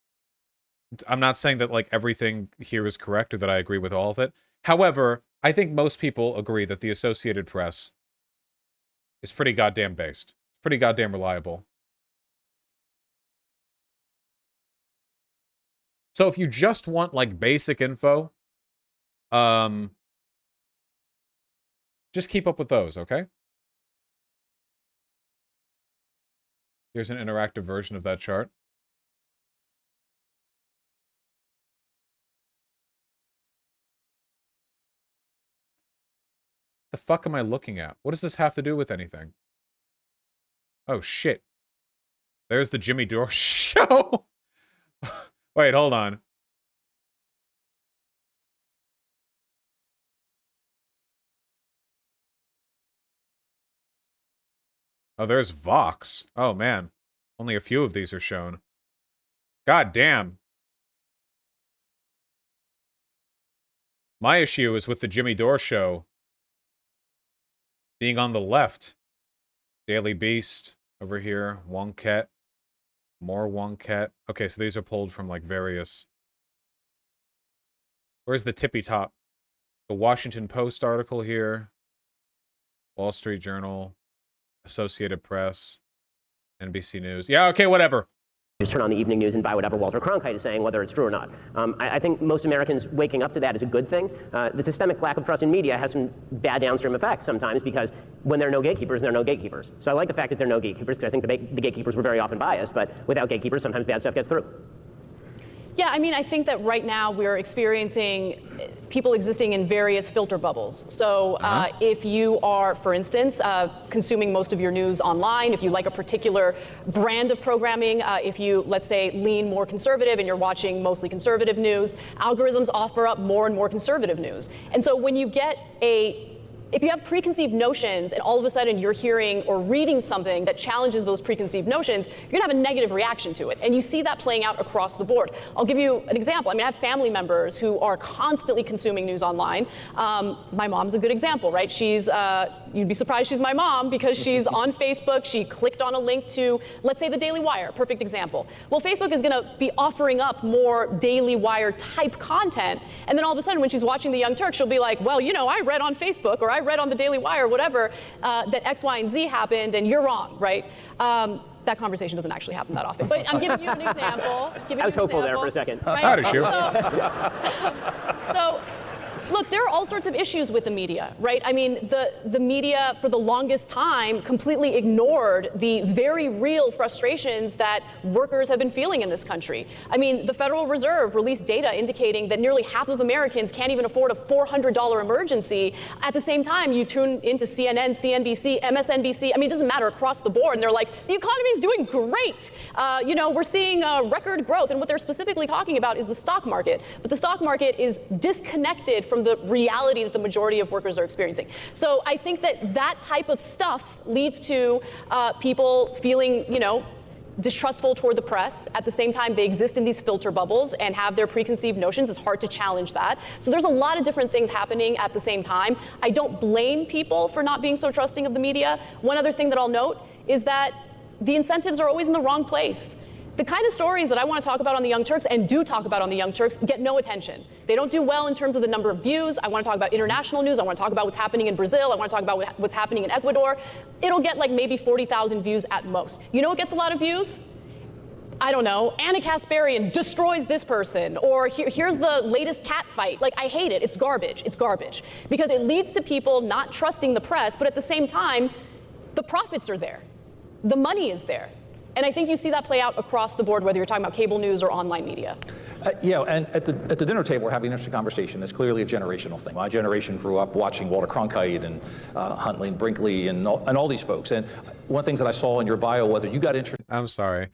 not saying that like everything here is correct or that I agree with all of it. However, I think most people agree that the Associated Press is pretty goddamn based. Pretty goddamn reliable. So if you just want like basic info, just keep up with those, okay? Here's an interactive version of that chart. The fuck am I looking at? What does this have to do with anything? Oh, shit. There's the Jimmy Dore show. Wait, hold on. Oh, there's Vox. Oh, man. Only a few of these are shown. God damn. My issue is with the Jimmy Dore show being on the left. Daily Beast over here. Wonket. More Wonket. Okay, so these are pulled from like various... Where's the tippy top? The Washington Post article here. Wall Street Journal. Associated Press. NBC News. Yeah, okay, whatever. Just turn on the evening news and buy whatever Walter Cronkite is saying, whether it's true or not. I think most Americans waking up to that is a good thing. The systemic lack of trust in media has some bad downstream effects sometimes because when there are no gatekeepers, there are no gatekeepers. So I like the fact that there are no gatekeepers because I think the gatekeepers were very often biased, but without gatekeepers, sometimes bad stuff gets through. Yeah, I mean, I think that right now we're experiencing people existing in various filter bubbles. So if you are, for instance, consuming most of your news online, if you like a particular brand of programming, if you, let's say, lean more conservative and you're watching mostly conservative news, algorithms offer up more and more conservative news. And so when you get if you have preconceived notions and all of a sudden you're hearing or reading something that challenges those preconceived notions, you're gonna have a negative reaction to it. And you see that playing out across the board. I'll give you an example. I mean, I have family members who are constantly consuming news online. My mom's a good example, right? She's, you'd be surprised she's my mom because she's on Facebook. She clicked on a link to, let's say, the Daily Wire, perfect example. Well, Facebook is gonna be offering up more Daily Wire type content. And then all of a sudden when she's watching The Young Turks, she'll be like, well, you know, I read on Facebook or I read on the Daily Wire or whatever that X, Y, and Z happened and you're wrong, right? That conversation doesn't actually happen that often. But I'm giving you an example. I was hopeful there for a second. Right? How did you? Look, there are all sorts of issues with the media, right? I mean, the media for the longest time completely ignored the very real frustrations that workers have been feeling in this country. I mean, the Federal Reserve released data indicating that nearly half of Americans can't even afford a $400 emergency. At the same time, you tune into CNN, CNBC, MSNBC, I mean, it doesn't matter, across the board, and they're like, the economy is doing great. We're seeing record growth, and what they're specifically talking about is the stock market. But the stock market is disconnected from the reality that the majority of workers are experiencing. So I think that type of stuff leads to people feeling, distrustful toward the press. At the same time, they exist in these filter bubbles and have their preconceived notions. It's hard to challenge that. So there's a lot of different things happening at the same time. I don't blame people for not being so trusting of the media. One other thing that I'll note is that the incentives are always in the wrong place. The kind of stories that I want to talk about on the Young Turks and do talk about on the Young Turks get no attention. They don't do well in terms of the number of views. I want to talk about international news. I want to talk about what's happening in Brazil. I want to talk about what's happening in Ecuador. It'll get like maybe 40,000 views at most. You know what gets a lot of views? I don't know, Anna Kasparian destroys this person, or here's the latest cat fight. Like, I hate it. It's garbage. It's garbage. Because it leads to people not trusting the press, but at the same time, the profits are there. The money is there. And I think you see that play out across the board, whether you're talking about cable news or online media. And at the dinner table, we're having an interesting conversation. It's clearly a generational thing. My generation grew up watching Walter Cronkite and Huntley and Brinkley and all these folks. And one of the things that I saw in your bio was that you got interested. I'm sorry.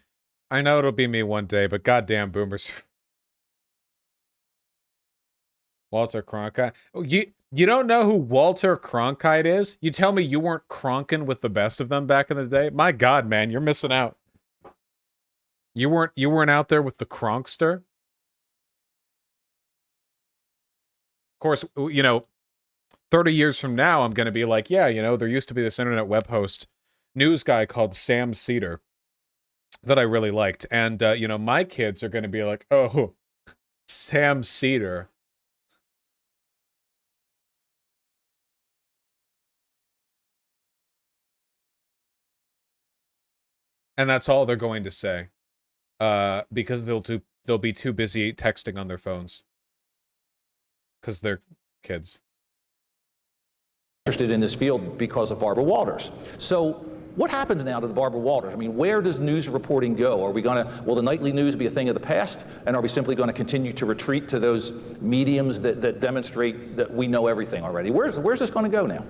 I know it'll be me one day, but goddamn boomers. Walter Cronkite. Oh, you don't know who Walter Cronkite is? You tell me you weren't cronking with the best of them back in the day? My God, man, you're missing out. You weren't out there with the Cronkster? Of course, 30 years from now, I'm going to be like, yeah, there used to be this internet web host news guy called Sam Cedar that I really liked. And, my kids are going to be like, oh, Sam Cedar. And that's all they're going to say. Because they'll be too busy texting on their phones. Because they're kids. Interested in this field because of Barbara Walters. So what happens now to the Barbara Walters? I mean, where does news reporting go? Will the nightly news be a thing of the past? And are we simply going to continue to retreat to those mediums that demonstrate that we know everything already? Where's this going to go now?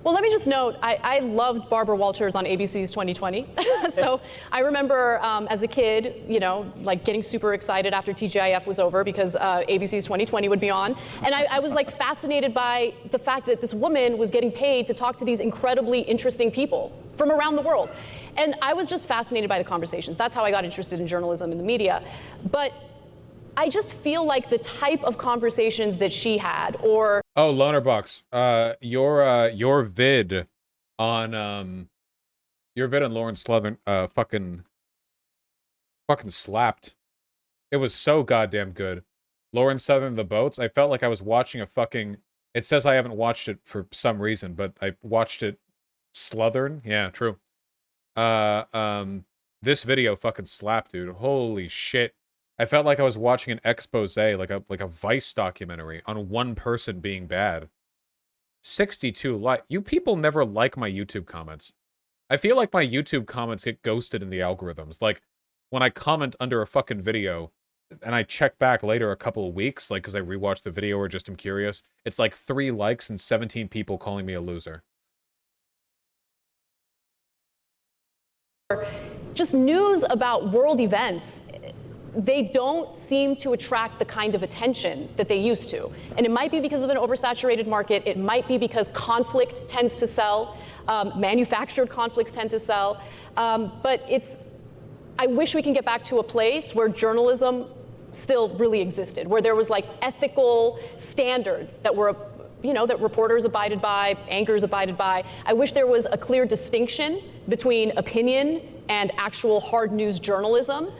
Well, let me just note, I loved Barbara Walters on ABC's 2020. So I remember as a kid, getting super excited after TGIF was over because ABC's 2020 would be on. And I was fascinated by the fact that this woman was getting paid to talk to these incredibly interesting people from around the world. And I was just fascinated by the conversations. That's how I got interested in journalism and the media. But I just feel like the type of conversations that she had, or Lonerbox, your vid on Lauren Southern fucking slapped. It was so goddamn good. Lauren Southern the Boats. I felt like I was watching a fucking. It says I haven't watched it for some reason, but I watched it. Slothern, yeah, true. This video fucking slapped, dude. Holy shit. I felt like I was watching an expose, like a Vice documentary on one person being bad. 62 likes. You people never like my YouTube comments. I feel like my YouTube comments get ghosted in the algorithms. Like, when I comment under a fucking video, and I check back later a couple of weeks, like, because I rewatched the video or just am curious, it's like 3 likes and 17 people calling me a loser. Just news about world events. They don't seem to attract the kind of attention that they used to. And it might be because of an oversaturated market. It might be because conflict tends to sell. Manufactured conflicts tend to sell. But I wish we can get back to a place where journalism still really existed, where there was ethical standards that were, that reporters abided by, anchors abided by. I wish there was a clear distinction between opinion and actual hard news journalism.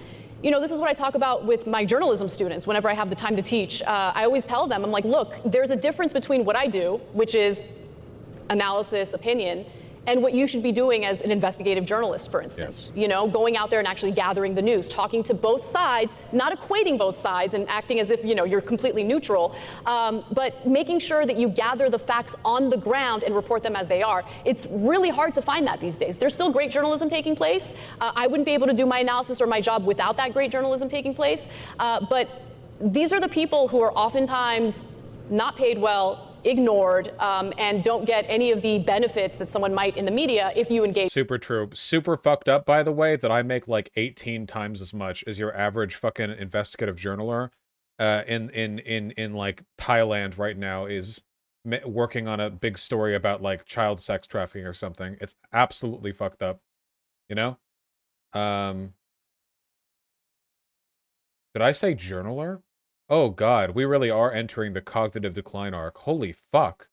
This is what I talk about with my journalism students whenever I have the time to teach. I always tell them, I'm like, look, there's a difference between what I do, which is analysis, opinion, and what you should be doing as an investigative journalist, for instance. You know, going out there and actually gathering the news, talking to both sides, not equating both sides and acting as if, you know, you're completely neutral, but making sure that you gather the facts on the ground and report them as they are. It's really hard to find that these days. There's still great journalism taking place. I wouldn't be able to do my analysis or my job without that great journalism taking place. But these are the people who are oftentimes not paid well, ignored, and don't get any of the benefits that someone might in the media if you engage. Super true. Super fucked up, by the way, that I make like 18 times as much as your average fucking investigative journaler in like Thailand right now is working on a big story about like child sex trafficking or something. It's absolutely fucked up, you know? Did I say journaler? Oh god, we really are entering the cognitive decline arc. Holy fuck.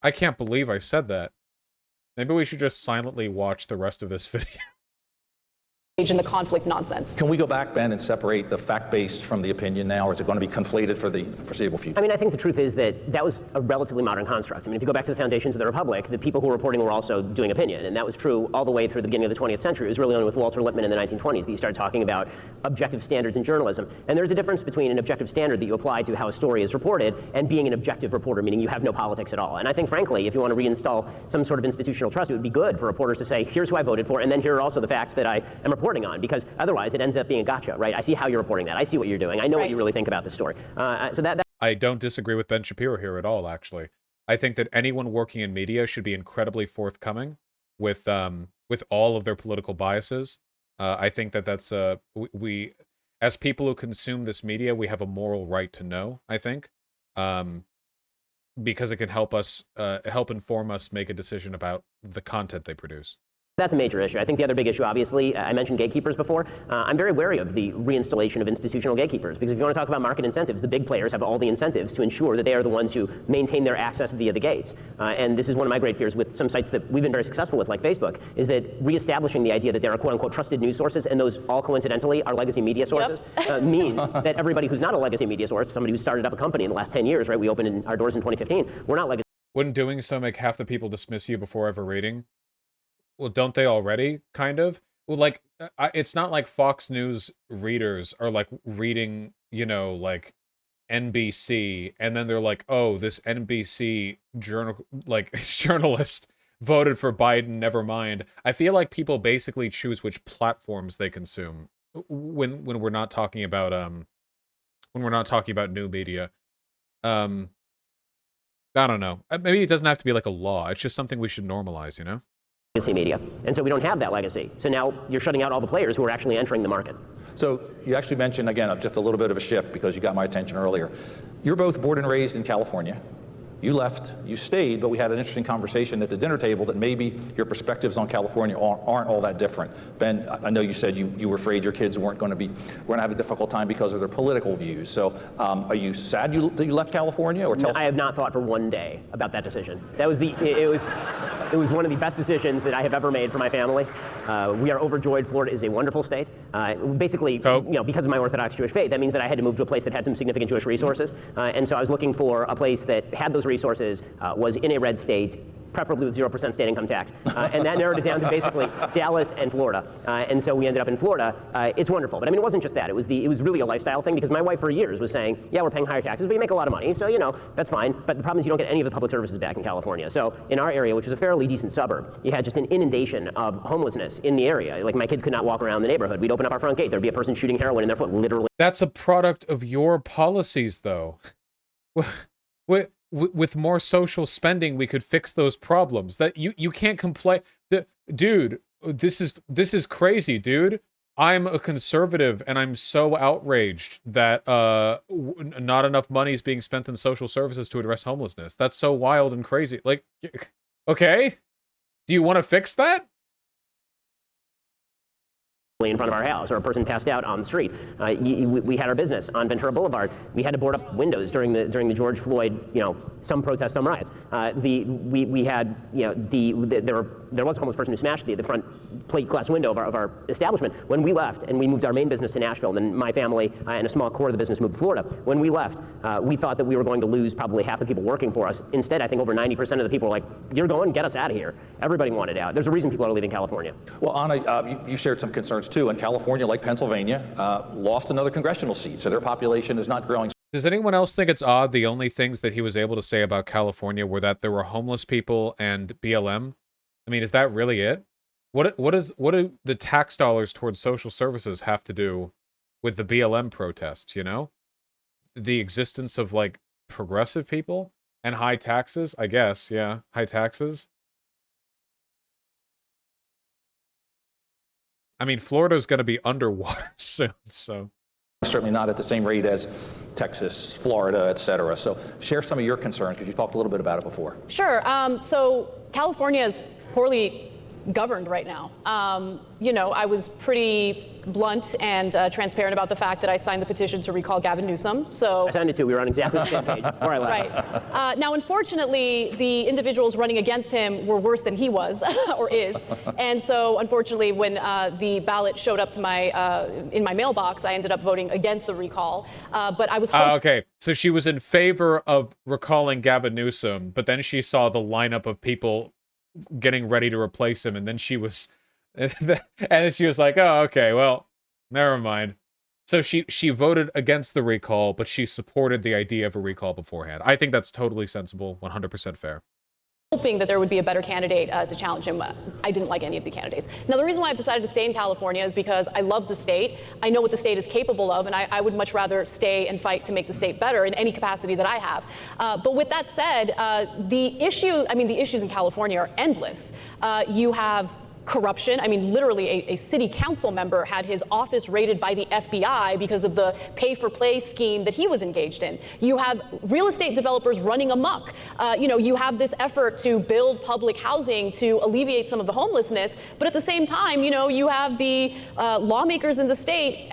I can't believe I said that. Maybe we should just silently watch the rest of this video. In the conflict nonsense. Can we go back, Ben, and separate the fact-based from the opinion now, or is it going to be conflated for the foreseeable future? I mean, I think the truth is that that was a relatively modern construct. I mean, if you go back to the foundations of the Republic, the people who were reporting were also doing opinion, and that was true all the way through the beginning of the 20th century. It was really only with Walter Lippmann in the 1920s that you started talking about objective standards in journalism. And there's a difference between an objective standard that you apply to how a story is reported and being an objective reporter, meaning you have no politics at all. And I think, frankly, if you want to reinstall some sort of institutional trust, it would be good for reporters to say, here's who I voted for, and then here are also the facts that I am reporting on, because otherwise it ends up being a gotcha, right? I see how you're reporting that. I see what you're doing. I know what you really think about the story. So that I don't disagree with Ben Shapiro here at all, actually. I think that anyone working in media should be incredibly forthcoming with all of their political biases. I think that that's we as people who consume this media, we have a moral right to know, I think, because it can help us help inform us make a decision about the content they produce. That's a major issue. I think the other big issue, obviously, I mentioned gatekeepers before. I'm very wary of the reinstallation of institutional gatekeepers, because if you want to talk about market incentives, the big players have all the incentives to ensure that they are the ones who maintain their access via the gates. And this is one of my great fears with some sites that we've been very successful with, like Facebook, is that reestablishing the idea that there are quote-unquote trusted news sources, and those all coincidentally are legacy media sources, means that everybody who's not a legacy media source, somebody who started up a company in the last 10 years, right? We opened our doors in 2015. We're not legacy. Wouldn't doing so make half the people dismiss you before ever reading? Well, don't they already, kind of? Well, like, it's not like Fox News readers are, like, reading, you know, like, NBC, and then they're like, oh, this NBC journalist voted for Biden, never mind. I feel like people basically choose which platforms they consume when we're not talking about, new media. I don't know. Maybe it doesn't have to be, like, a law. It's just something we should normalize, you know? Legacy media. And so we don't have that legacy. So now you're shutting out all the players who are actually entering the market. So you actually mentioned, again, just a little bit of a shift because you got my attention earlier. You're both born and raised in California. You left, you stayed, but we had an interesting conversation at the dinner table that maybe your perspectives on California aren't all that different. Ben, I know you said you were afraid your kids weren't going to have a difficult time because of their political views. So are you sad that you left California? Or I have not thought for one day about that decision. That was it was one of the best decisions that I have ever made for my family. We are overjoyed. Florida is a wonderful state. Basically, you know, because of my Orthodox Jewish faith, that means that I had to move to a place that had some significant Jewish resources. And so I was looking for a place that had those resources, was in a red state, preferably with 0% state income tax. And that narrowed it down to basically Dallas and Florida. And so we ended up in Florida. It's wonderful. But I mean, it wasn't just that. It was really a lifestyle thing, because my wife for years was saying, yeah, we're paying higher taxes, but you make a lot of money. So, you know, that's fine. But the problem is you don't get any of the public services back in California. So in our area, which was a fairly decent suburb, you had just an inundation of homelessness in the area. Like, my kids could not walk around the neighborhood. We'd open up our front gate. There'd be a person shooting heroin in their foot, literally. That's a product of your policies, though. With more social spending, we could fix those problems. That you can't complain. Dude, this is crazy, dude. I'm a conservative, and I'm so outraged that not enough money is being spent in social services to address homelessness. That's so wild and crazy. Like, okay, do you want to fix that? in front of our house, or a person passed out on the street. We had our business on Ventura Boulevard. We had to board up windows during the George Floyd, some protests, some riots. We had, there was a homeless person who smashed the front plate glass window of our establishment. When we left and we moved our main business to Nashville, and then my family and a small core of the business moved to Florida. When we left, we thought that we were going to lose probably half the people working for us. Instead, I think over 90% of the people were like, "You're going, get us out of here." Everybody wanted out. There's a reason people are leaving California. Well, Anna, you shared some concerns too, and California, like Pennsylvania, lost another congressional seat, so their population is not growing. Does anyone else think it's odd the only things that he was able to say about California were that there were homeless people and BLM? I mean, is that really it? What do the tax dollars towards social services have to do with the BLM protests, The existence of, like, progressive people and high taxes, I guess, yeah, high taxes. I mean, Florida's going to be underwater soon, so. Certainly not at the same rate as Texas, Florida, et cetera. So share some of your concerns, because you talked a little bit about it before. Sure. So California is poorly governed right now. I was pretty blunt and transparent about the fact that I signed the petition to recall Gavin Newsom. So I signed it too. We were on exactly the same page before I left. Right. Now, unfortunately, the individuals running against him were worse than he was or is. And so, unfortunately, when the ballot showed up to in my mailbox, I ended up voting against the recall. But I was okay. So she was in favor of recalling Gavin Newsom, but then she saw the lineup of people getting ready to replace him, and then she was like, oh, okay, well, never mind. So she voted against the recall, but she supported the idea of a recall beforehand. I think that's totally sensible, 100% fair. Hoping that there would be a better candidate to challenge him. I didn't like any of the candidates. Now, the reason why I've decided to stay in California is because I love the state. I know what the state is capable of, and I would much rather stay and fight to make the state better in any capacity that I have. But with that said, the issues in California are endless. You have corruption. I mean, literally, a city council member had his office raided by the FBI because of the pay-for-play scheme that he was engaged in. You have real estate developers running amok. You have this effort to build public housing to alleviate some of the homelessness, but at the same time, you have the lawmakers in the state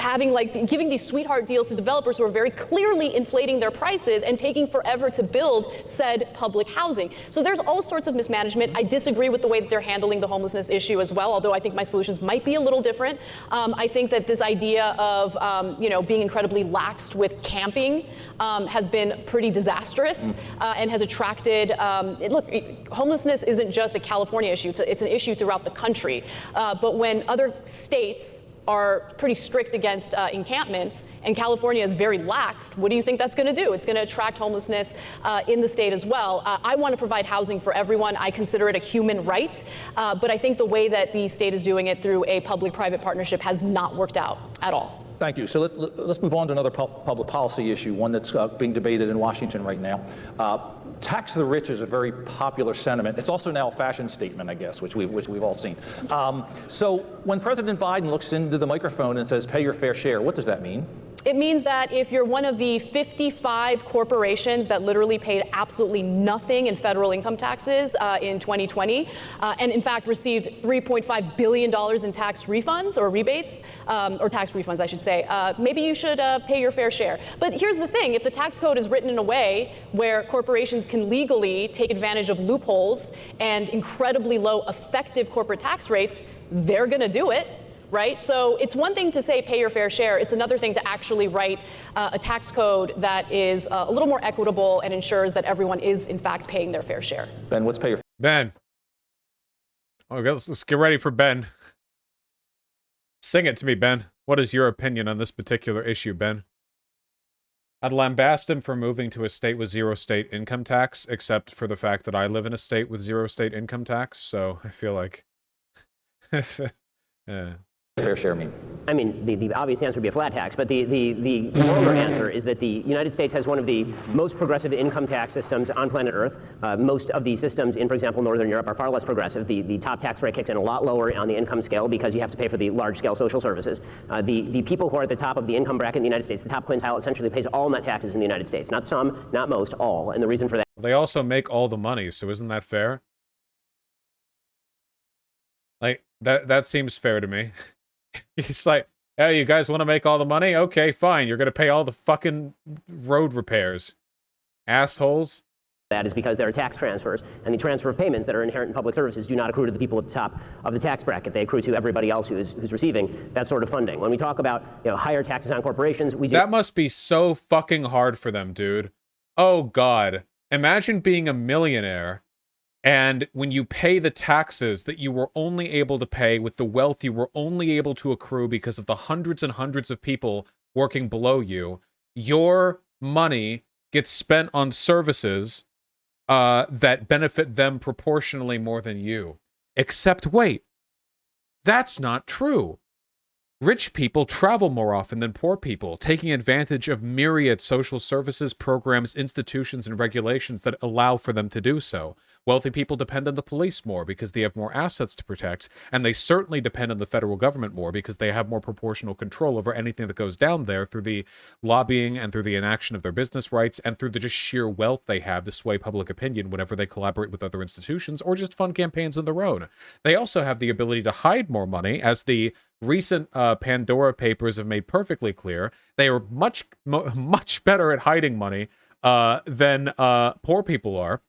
giving these sweetheart deals to developers who are very clearly inflating their prices and taking forever to build said public housing. So there's all sorts of mismanagement. I disagree with the way that they're handling the homelessness issue as well, although I think my solutions might be a little different. I think that this idea of being incredibly laxed with camping has been pretty disastrous and has attracted, look, homelessness isn't just a California issue, it's an issue throughout the country. But when other states are pretty strict against encampments, and California is very laxed, what do you think that's going to do? It's going to attract homelessness in the state as well. I want to provide housing for everyone. I consider it a human right, but I think the way that the state is doing it through a public-private partnership has not worked out at all. Thank you. So let's move on to another public policy issue, one that's being debated in Washington right now. Tax the rich is a very popular sentiment. It's also now a fashion statement, I guess, which we've all seen. So when President Biden looks into the microphone and says, pay your fair share, what does that mean? It means that if you're one of the 55 corporations that literally paid absolutely nothing in federal income taxes in 2020, and in fact received $3.5 billion in tax refunds or rebates, or tax refunds, I should say, maybe you should pay your fair share. But here's the thing, if the tax code is written in a way where corporations can legally take advantage of loopholes and incredibly low effective corporate tax rates, they're going to do it. Right? So it's one thing to say pay your fair share. It's another thing to actually write a tax code that is a little more equitable and ensures that everyone is, in fact, paying their fair share. Ben, what's pay your Ben. Okay, let's get ready for Ben. Sing it to me, Ben. What is your opinion on this particular issue, Ben? I'd lambast him for moving to a state with zero state income tax, except for the fact that I live in a state with zero state income tax, so I feel like... yeah. fair share mean? I mean, the obvious answer would be a flat tax, but the longer answer is that the United States has one of the most progressive income tax systems on planet Earth. Most of the systems in, for example, Northern Europe are far less progressive. The top tax rate kicks in a lot lower on the income scale because you have to pay for the large-scale social services. The people who are at the top of the income bracket in the United States, the top quintile, essentially pays all net taxes in the United States. Not some, not most, all. And the reason for that... They also make all the money, so isn't that fair? Like, that seems fair to me. He's like, hey, you guys want to make all the money? Okay, fine. You're going to pay all the fucking road repairs. Assholes. That is because there are tax transfers, and the transfer of payments that are inherent in public services do not accrue to the people at the top of the tax bracket. They accrue to everybody else who's receiving that sort of funding. When we talk about higher taxes on corporations, that must be so fucking hard for them, dude. Oh God, imagine being a millionaire, and when you pay the taxes that you were only able to pay with the wealth you were only able to accrue because of the hundreds and hundreds of people working below you, your money gets spent on services that benefit them proportionally more than you. Except, wait, that's not true. Rich people travel more often than poor people, taking advantage of myriad social services, programs, institutions, and regulations that allow for them to do so. Wealthy people depend on the police more because they have more assets to protect, and they certainly depend on the federal government more because they have more proportional control over anything that goes down there through the lobbying and through the inaction of their business rights and through the just sheer wealth they have to sway public opinion whenever they collaborate with other institutions or just fund campaigns on their own. They also have the ability to hide more money, as the recent Pandora papers have made perfectly clear. They are much better at hiding money than poor people are.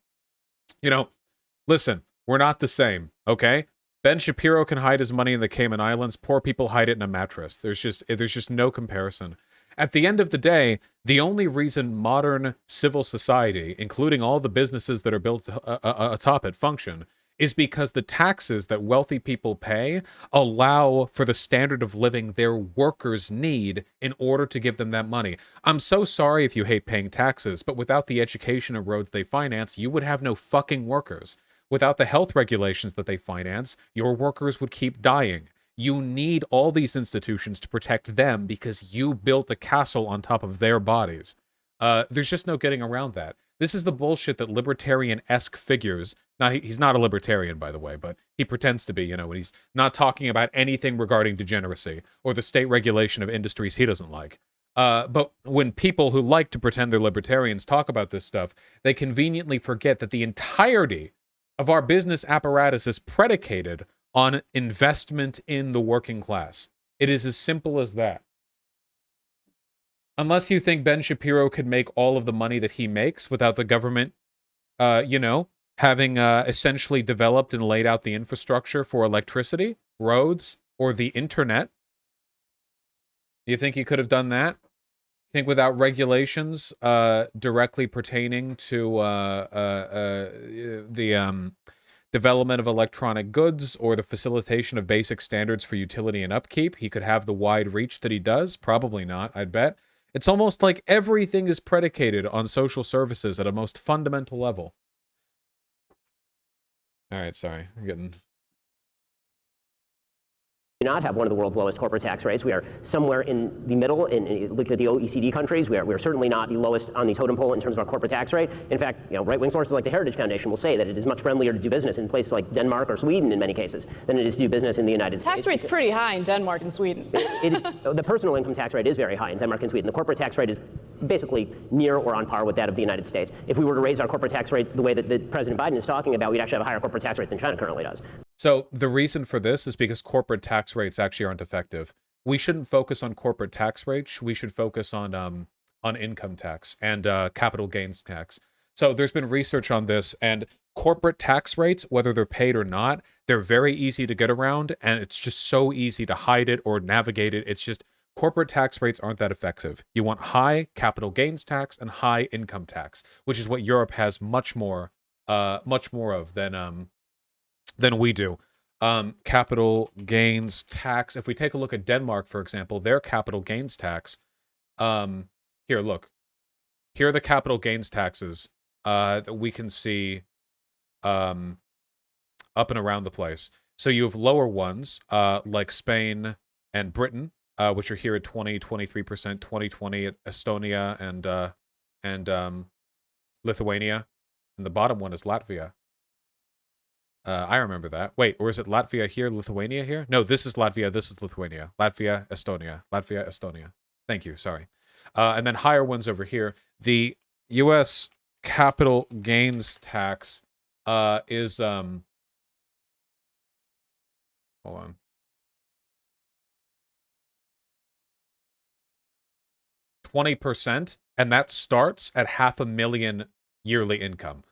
Listen, we're not the same, okay? Ben Shapiro can hide his money in the Cayman Islands. Poor people hide it in a mattress. There's just no comparison. At the end of the day, the only reason modern civil society, including all the businesses that are built atop it, function is because the taxes that wealthy people pay allow for the standard of living their workers need in order to give them that money. I'm so sorry if you hate paying taxes, but without the education and roads they finance, you would have no fucking workers. Without the health regulations that they finance, your workers would keep dying. You need all these institutions to protect them because you built a castle on top of their bodies. There's just no getting around that. This is the bullshit that libertarian-esque figures. Now, he's not a libertarian, by the way, but he pretends to be, when he's not talking about anything regarding degeneracy or the state regulation of industries he doesn't like. But when people who like to pretend they're libertarians talk about this stuff, they conveniently forget that the entirety of our business apparatus is predicated on investment in the working class. It is as simple as that. Unless you think Ben Shapiro could make all of the money that he makes without the government, having essentially developed and laid out the infrastructure for electricity, roads, or the internet. You think he could have done that? You think without regulations directly pertaining to the development of electronic goods or the facilitation of basic standards for utility and upkeep, he could have the wide reach that he does? Probably not, I'd bet. It's almost like everything is predicated on social services at a most fundamental level. All right, sorry. I'm getting... Do not have one of the world's lowest corporate tax rates. We are somewhere in the middle. Look at the OECD countries. We are certainly not the lowest on the totem pole in terms of our corporate tax rate. In fact, right-wing sources like the Heritage Foundation will say that it is much friendlier to do business in places like Denmark or Sweden in many cases than it is to do business in the United States. Tax rate's pretty high in Denmark and Sweden. The personal income tax rate is very high in Denmark and Sweden. The corporate tax rate is basically near or on par with that of the United States. If we were to raise our corporate tax rate the way that President Biden is talking about, we'd actually have a higher corporate tax rate than China currently does. So the reason for this is because corporate tax rates actually aren't effective. We shouldn't focus on corporate tax rates. We should focus on income tax and capital gains tax. So there's been research on this, and corporate tax rates, whether they're paid or not, they're very easy to get around, and it's just so easy to hide it or navigate it. It's just corporate tax rates aren't that effective. You want high capital gains tax and high income tax, which is what Europe has much more of than we do. Capital gains tax. If we take a look at Denmark, for example, their capital gains tax. Here, look. Here are the capital gains taxes that we can see up and around the place. So you have lower ones like Spain and Britain, which are here at 23%, 2020 at Estonia and Lithuania, and the bottom one is Latvia. I remember that. Wait, or is it Latvia here, Lithuania here? No, this is Latvia, this is Lithuania. Latvia, Estonia. Latvia, Estonia. Thank you, sorry. And then higher ones over here. The U.S. capital gains tax is... Hold on. 20%, and that starts at $500,000 yearly income.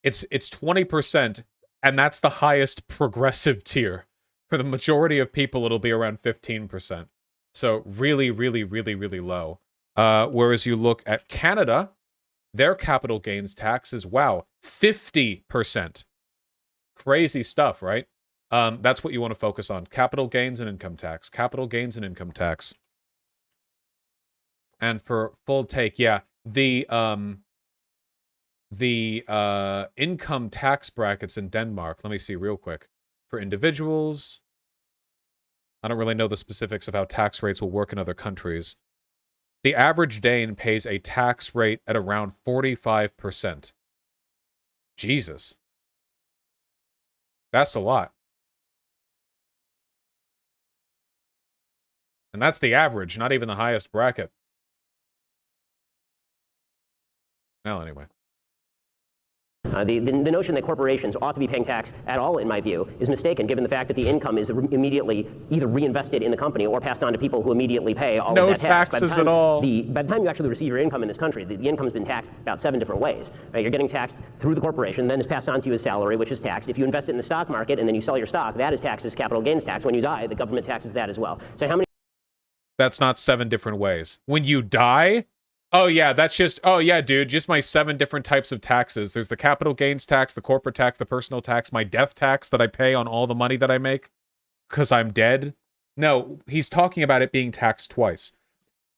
It's 20%, and that's the highest progressive tier. For the majority of people, it'll be around 15%. So really, really, really, really low. Whereas you look at Canada, their capital gains tax is, wow, 50%. Crazy stuff, right? That's what you want to focus on. Capital gains and income tax. Capital gains and income tax. And for full take, yeah, the income tax brackets in Denmark, let me see real quick. For individuals, I don't really know the specifics of how tax rates will work in other countries. The average Dane pays a tax rate at around 45%. Jesus. That's a lot. And that's the average, not even the highest bracket. Well, anyway. The notion that corporations ought to be paying tax at all, in my view, is mistaken, given the fact that the income is immediately either reinvested in the company or passed on to people who immediately pay all of that tax. No taxes at all. By the time you actually receive your income in this country, the income's been taxed about 7 different ways. Right? You're getting taxed through the corporation, then it's passed on to you as salary, which is taxed. If you invest it in the stock market and then you sell your stock, that is taxed as capital gains tax. When you die, the government taxes that as well. So how many... That's not 7 different ways. When you die... Oh, yeah, that's just... Oh, yeah, dude, just my 7 different types of taxes. There's the capital gains tax, the corporate tax, the personal tax, my death tax that I pay on all the money that I make because I'm dead. No, he's talking about it being taxed twice.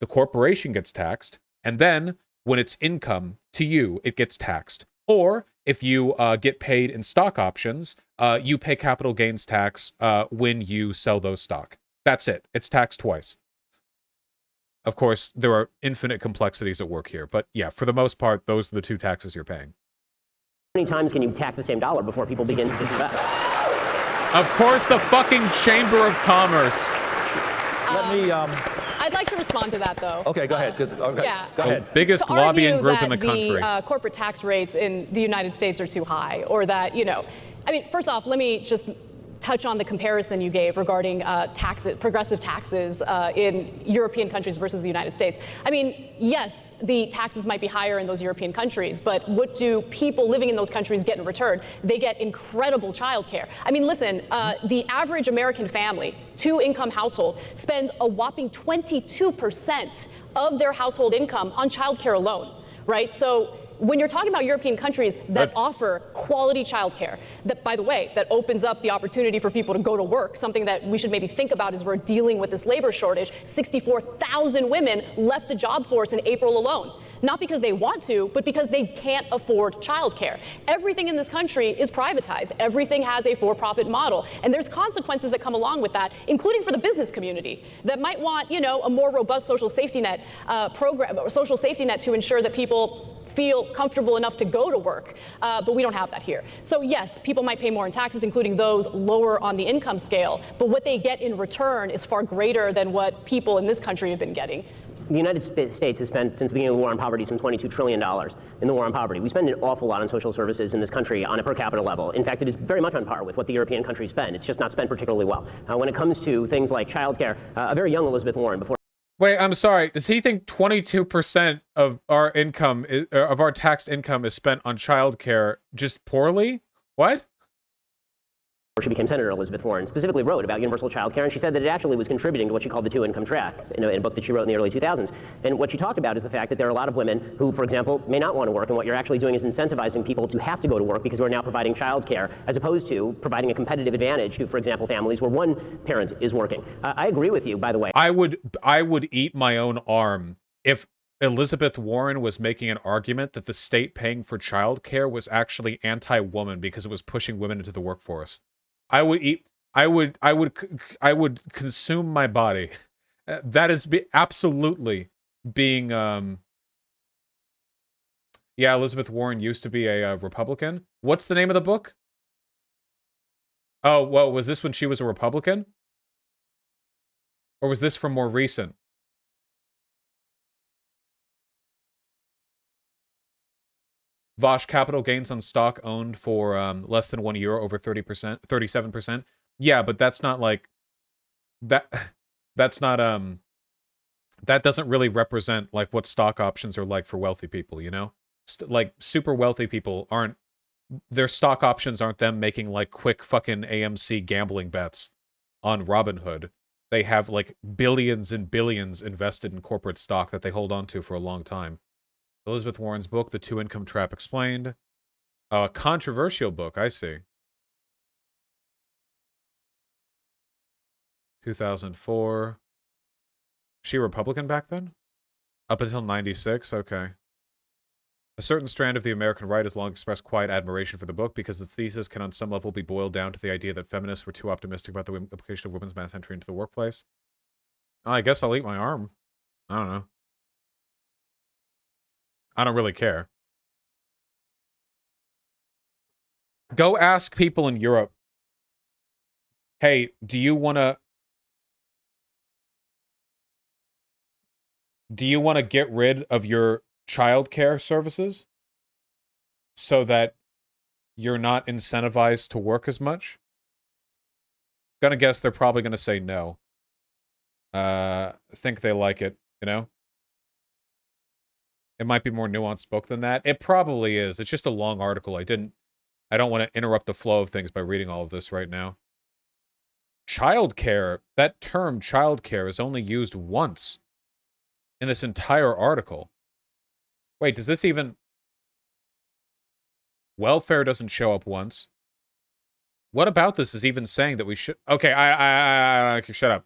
The corporation gets taxed, and then when it's income to you, it gets taxed. Or if you get paid in stock options, you pay capital gains tax when you sell those stock. That's it. It's taxed twice. Of course, there are infinite complexities at work here. But yeah, for the most part, those are the 2 taxes you're paying. How many times can you tax the same dollar before people begin to disinvest? Of course, the fucking Chamber of Commerce. Let me. I'd like to respond to that, though. Okay, go ahead. Okay, yeah. Go ahead. Biggest To lobbying argue group in that the country. Corporate tax rates in the United States are too high, or that, I mean, first off, let me just touch on the comparison you gave regarding progressive taxes in European countries versus the United States. I mean, yes, the taxes might be higher in those European countries, but what do people living in those countries get in return? They get incredible childcare. I mean, listen, the average American family, 2-income household, spends a whopping 22% of their household income on childcare alone, right? So when you're talking about European countries that offer quality childcare, that, by the way, that opens up the opportunity for people to go to work, something that we should maybe think about as we're dealing with this labor shortage. 64,000 women left the job force in April alone. Not because they want to, but because they can't afford childcare. Everything in this country is privatized. Everything has a for-profit model. And there's consequences that come along with that, including for the business community that might want, a more robust social safety net program, or social safety net to ensure that people feel comfortable enough to go to work, but we don't have that here. So yes, people might pay more in taxes, including those lower on the income scale, but what they get in return is far greater than what people in this country have been getting. The United States has spent, since the beginning of the war on poverty, some $22 trillion in the war on poverty. We spend an awful lot on social services in this country on a per capita level. In fact, it is very much on par with what the European countries spend. It's just not spent particularly well. When it comes to things like childcare, a very young Elizabeth Warren, before... Wait, I'm sorry. Does he think 22% of our income, of our taxed income, is spent on childcare just poorly? What? She became Senator, Elizabeth Warren specifically wrote about universal child care, and she said that it actually was contributing to what she called the 2-income track in a book that she wrote in the early 2000s. And what she talked about is the fact that there are a lot of women who, for example, may not want to work, and what you're actually doing is incentivizing people to have to go to work because we're now providing child care, as opposed to providing a competitive advantage to, for example, families where one parent is working. I agree with you, by the way. I would eat my own arm if Elizabeth Warren was making an argument that the state paying for child care was actually anti-woman because it was pushing women into the workforce. I would consume my body. That is absolutely being, yeah, Elizabeth Warren used to be a Republican. What's the name of the book? Oh, well, was this when she was a Republican? Or was this from more recent? Vosh, capital gains on stock owned for less than €1 over 30%, 37%. Yeah, but that's not like that. That's not that doesn't really represent like what stock options are like for wealthy people, you know? Like super wealthy people aren't, their stock options aren't them making like quick fucking AMC gambling bets on Robinhood. They have like billions and billions invested in corporate stock that they hold on to for a long time. Elizabeth Warren's book, The Two Income Trap Explained. A controversial book, I see. 2004. She a Republican back then? Up until 96? Okay. A certain strand of the American right has long expressed quiet admiration for the book because its thesis can on some level be boiled down to the idea that feminists were too optimistic about the implication of women's mass entry into the workplace. I guess I'll eat my arm. I don't know. I don't really care. Go ask people in Europe, hey, do you want to get rid of your childcare services so that you're not incentivized to work as much? Gonna guess they're probably gonna say no. Think they like it, you know? It might be more nuanced book than that. It probably is. It's just a long article. I don't want to interrupt the flow of things by reading all of this right now. Childcare, that term childcare is only used once in this entire article. Wait, does this even... Welfare doesn't show up once. What about this is even saying that we should... Okay, okay, shut up.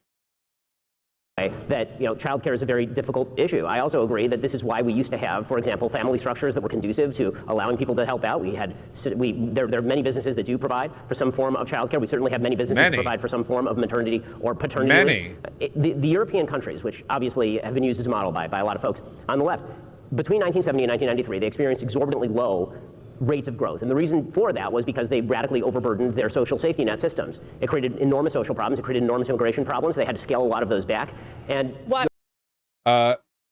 That, you know, childcare is a very difficult issue. I also agree that this is why we used to have, for example, family structures that were conducive to allowing people to help out. There are many businesses that do provide for some form of childcare. We certainly have many businesses that provide for some form of maternity or paternity leave. The European countries, which obviously have been used as a model by a lot of folks on the left, between 1970 and 1993, they experienced exorbitantly low rates of growth. And the reason for that was because they radically overburdened their social safety net systems. It created enormous social problems. It created enormous immigration problems. They had to scale a lot of those back. And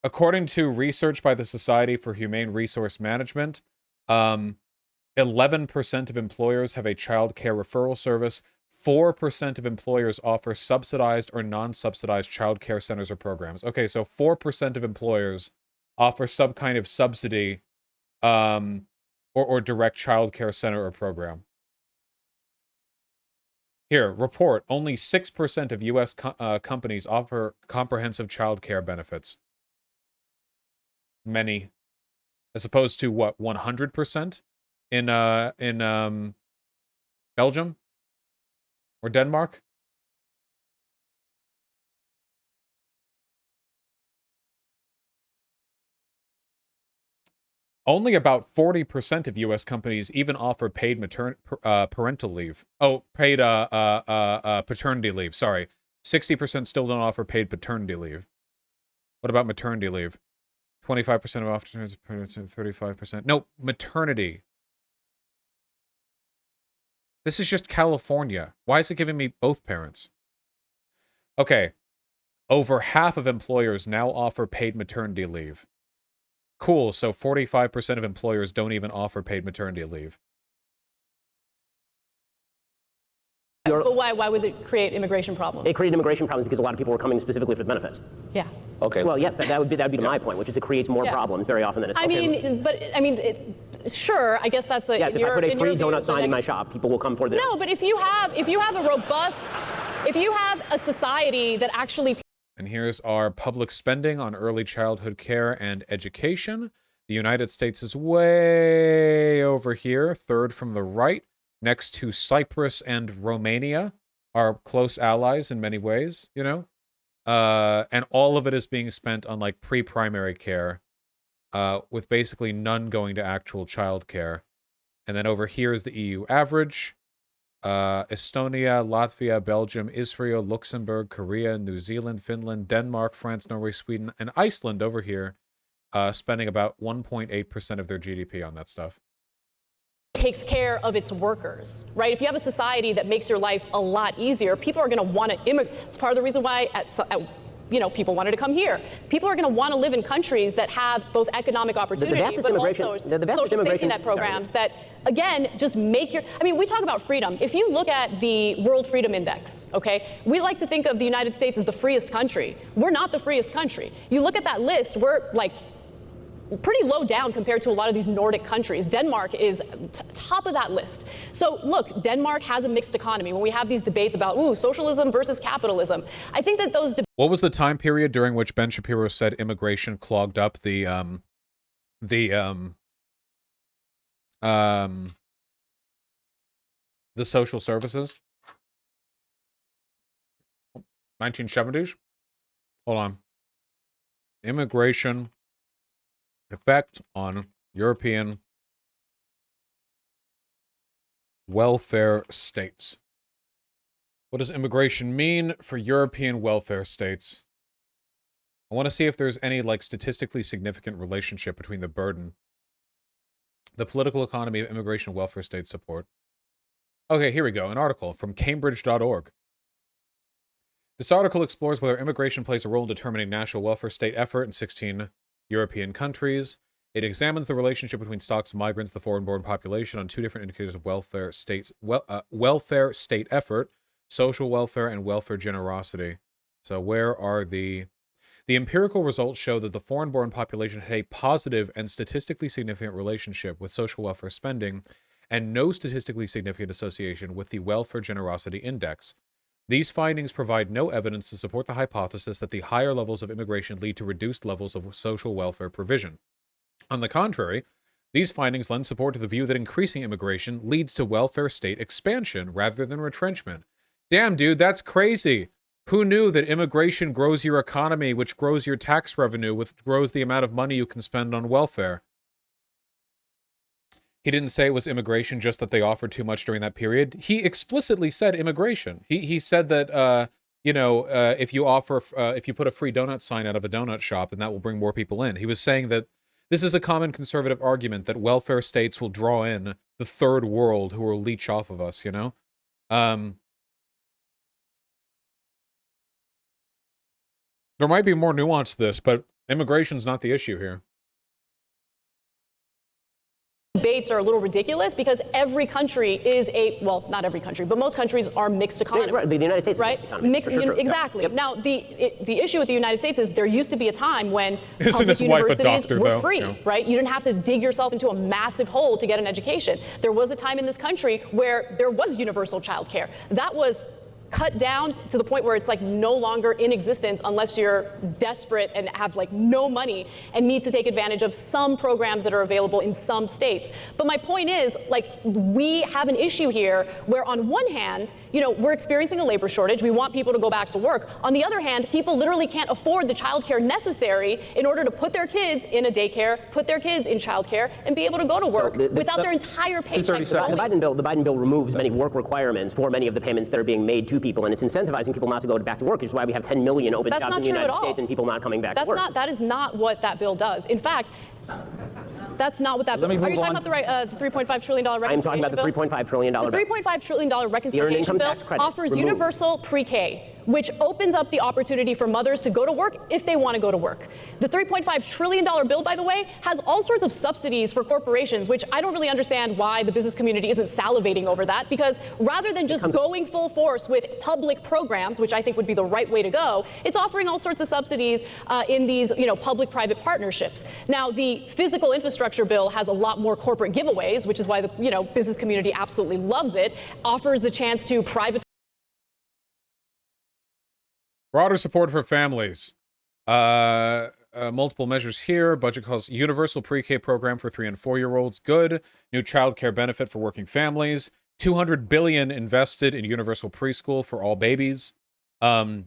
according to research by the Society for Humane Resource Management, 11% of employers have a child care referral service. 4% of employers offer subsidized or non-subsidized child care centers or programs. Okay, so 4% of employers offer some kind of subsidy or direct child care center or program. Here, report, only 6% of U.S. companies offer comprehensive child care benefits. Many. As opposed to, what, 100% in Belgium? Or Denmark? Only about 40% of U.S. companies even offer paid parental leave. Oh, paid paternity leave, sorry. 60% still don't offer paid paternity leave. What about maternity leave? 25% of officers, 35%. No, maternity. This is just California. Why is it giving me both parents? Okay. Over half of employers now offer paid maternity leave. Cool, so 45% of employers don't even offer paid maternity leave. But why would it create immigration problems? It created immigration problems because a lot of people were coming specifically for the benefits. Yeah. Okay. Well, yes, that would be my point, which is it creates more problems very often than it's. Sure, I guess that's a. Yes, if I put a free donut sign in my shop, people will come for the. No, but if you have a society that actually. And here's our public spending on early childhood care and education. The United States is way over here, third from the right, next to Cyprus and Romania, our close allies in many ways, you know? And all of it is being spent on like pre-primary care, with basically none going to actual child care. And then over here is the EU average. Estonia, Latvia, Belgium, Israel, Luxembourg, Korea, New Zealand, Finland, Denmark, France, Norway, Sweden, and Iceland over here, spending about 1.8% of their GDP on that stuff. Takes care of its workers, right? If you have a society that makes your life a lot easier, people are going to want to immigrate. It's part of the reason why people wanted to come here. People are going to want to live in countries that have both economic opportunity, but also social safety net programs that, again, just make your, we talk about freedom. If you look at the World Freedom Index, okay, we like to think of the United States as the freest country. We're not the freest country. You look at that list, we're like pretty low down compared to a lot of these Nordic countries. Denmark is top of that list. So look, Denmark has a mixed economy. When we have these debates about, socialism versus capitalism, I think that those What was the time period during which Ben Shapiro said immigration clogged up the social services? 1970s? Hold on. Immigration effect on European welfare states. What does immigration mean for European welfare states? I want to see if there's any statistically significant relationship between the burden, the political economy of immigration and welfare state support. Okay, here we go. An article from Cambridge.org. This article explores whether immigration plays a role in determining national welfare state effort in 16 European countries. It examines the relationship between stocks of migrants, the foreign-born population, on two different indicators of welfare state effort: social welfare and welfare generosity. So where are the empirical results show that the foreign-born population had a positive and statistically significant relationship with social welfare spending and no statistically significant association with the welfare generosity index. These findings provide no evidence to support the hypothesis that the higher levels of immigration lead to reduced levels of social welfare provision. On the contrary, these findings lend support to the view that increasing immigration leads to welfare state expansion rather than retrenchment. Damn, dude, that's crazy. Who knew that immigration grows your economy, which grows your tax revenue, which grows the amount of money you can spend on welfare? He didn't say it was immigration, just that they offered too much during that period. He explicitly said immigration. He said that, if you put a free donut sign out of a donut shop, then that will bring more people in. He was saying that this is a common conservative argument that welfare states will draw in the third world who will leech off of us, There might be more nuance to this, but immigration's not the issue here. Debates are a little ridiculous because every country is not every country, but most countries are mixed economies. Right, the United States right? is a mixed economy. Sure. Exactly. Yep. Now, the issue with the United States is there used to be a time when public universities were though? free, Yeah. right? You didn't have to dig yourself into a massive hole to get an education. There was a time in this country where there was universal child care. That was cut down to the point where it's no longer in existence unless you're desperate and have no money and need to take advantage of some programs that are available in some states. But my point is, we have an issue here where on one hand, we're experiencing a labor shortage. We want people to go back to work. On the other hand, people literally can't afford the childcare necessary in order to put their kids in a daycare, put their kids in childcare, and be able to go to work without their entire paycheck. The Biden bill removes many work requirements for many of the payments that are being made to people, and it's incentivizing people not to go back to work, which is why we have 10 million open jobs in the United States and people not coming back to work. That is not what that bill does. In fact, that's not what that bill. Are you talking about the $3.5 trillion reconciliation I'm talking about the $3.5 trillion bill. The $3.5 trillion reconciliation bill offers universal pre-K, which opens up the opportunity for mothers to go to work if they want to go to work. The $3.5 trillion bill, by the way, has all sorts of subsidies for corporations, which I don't really understand why the business community isn't salivating over that, because rather than just going full force with public programs, which I think would be the right way to go, it's offering all sorts of subsidies in these public-private partnerships. Now, the physical infrastructure bill has a lot more corporate giveaways, which is why the business community absolutely loves it, offers the chance to private. Broader support for families. Multiple measures here. Budget calls universal pre-K program for 3 and 4-year-olds. Good. New child care benefit for working families. $200 billion invested in universal preschool for all babies. Through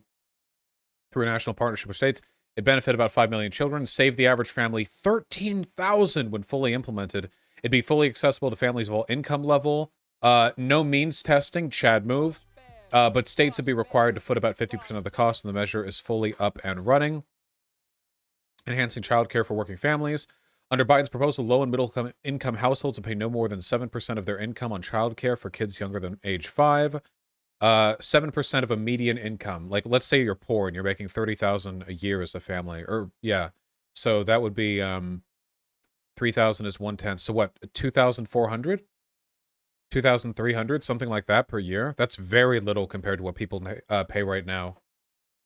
a national partnership with states. It benefited about 5 million children. Saved the average family $13,000 when fully implemented. It'd be fully accessible to families of all income level. No means testing. Chad move. But states would be required to foot about 50% of the cost when the measure is fully up and running. Enhancing childcare for working families. Under Biden's proposal, low and middle income households will pay no more than 7% of their income on childcare for kids younger than age 5. 7% of a median income. Like, let's say you're poor and you're making 30,000 a year as a family, or yeah. So that would be 3,000 is 1/10. So what? 2,400, 2,300, something like that per year. That's very little compared to what people pay right now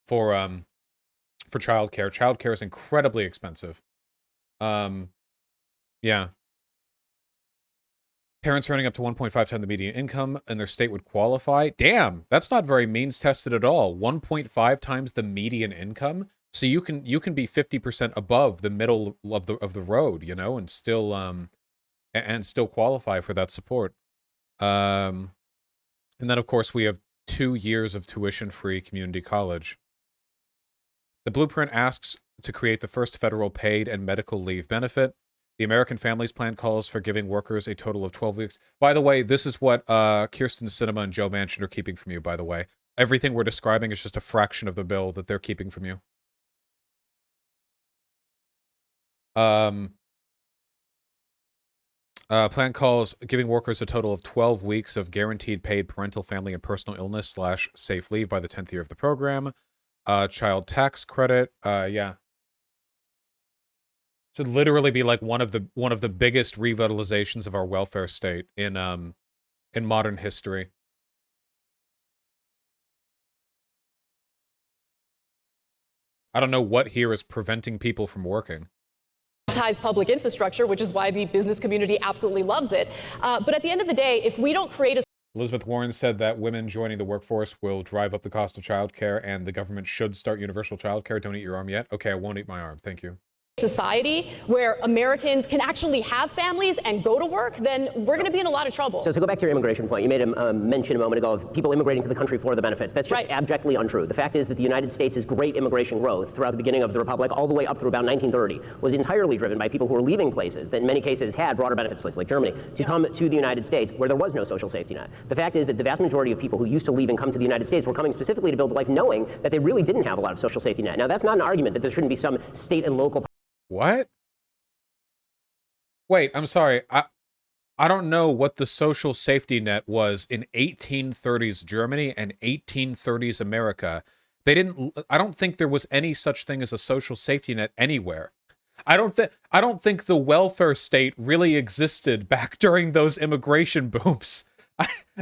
for childcare. Childcare is incredibly expensive. Yeah. Parents earning up to 1.5 times the median income in their state would qualify. Damn, that's not very means tested at all. 1.5 times the median income. So you can be 50% above the middle of the road, you know, and still qualify for that support. And then of course we have 2 years of tuition-free community college. The blueprint asks to create the first federal paid and medical leave benefit. The American Families Plan calls for giving workers a total of 12 weeks. By the way, this is what Kirsten Sinema and Joe Manchin are keeping from you, by the way. Everything we're describing is just a fraction of the bill that they're keeping from you. Plan calls giving workers a total of 12 weeks of guaranteed paid parental, family, and personal illness / safe leave by the 10th year of the program. Child tax credit. Yeah. Should literally be like one of the biggest revitalizations of our welfare state in modern history. I don't know what here is preventing people from working. Public infrastructure, which is why the business community absolutely loves it. But at the end of the day, if we don't create a Elizabeth Warren said that women joining the workforce will drive up the cost of childcare, and the government should start universal childcare. Don't eat your arm yet. Okay, I won't eat my arm. Thank you. Society where Americans can actually have families and go to work, then we're going to be in a lot of trouble. So to go back to your immigration point, you made a mention a moment ago of people immigrating to the country for the benefits. That's just abjectly untrue. The fact is that the United States' great immigration growth throughout the beginning of the Republic, all the way up through about 1930, was entirely driven by people who were leaving places that in many cases had broader benefits, places like Germany, to come to the United States where there was no social safety net. The fact is that the vast majority of people who used to leave and come to the United States were coming specifically to build a life knowing that they really didn't have a lot of social safety net. Now, that's not an argument that there shouldn't be some state and local. What? Wait, I'm sorry. I don't know what the social safety net was in 1830s Germany and 1830s America. I don't think there was any such thing as a social safety net anywhere. I don't think the welfare state really existed back during those immigration booms.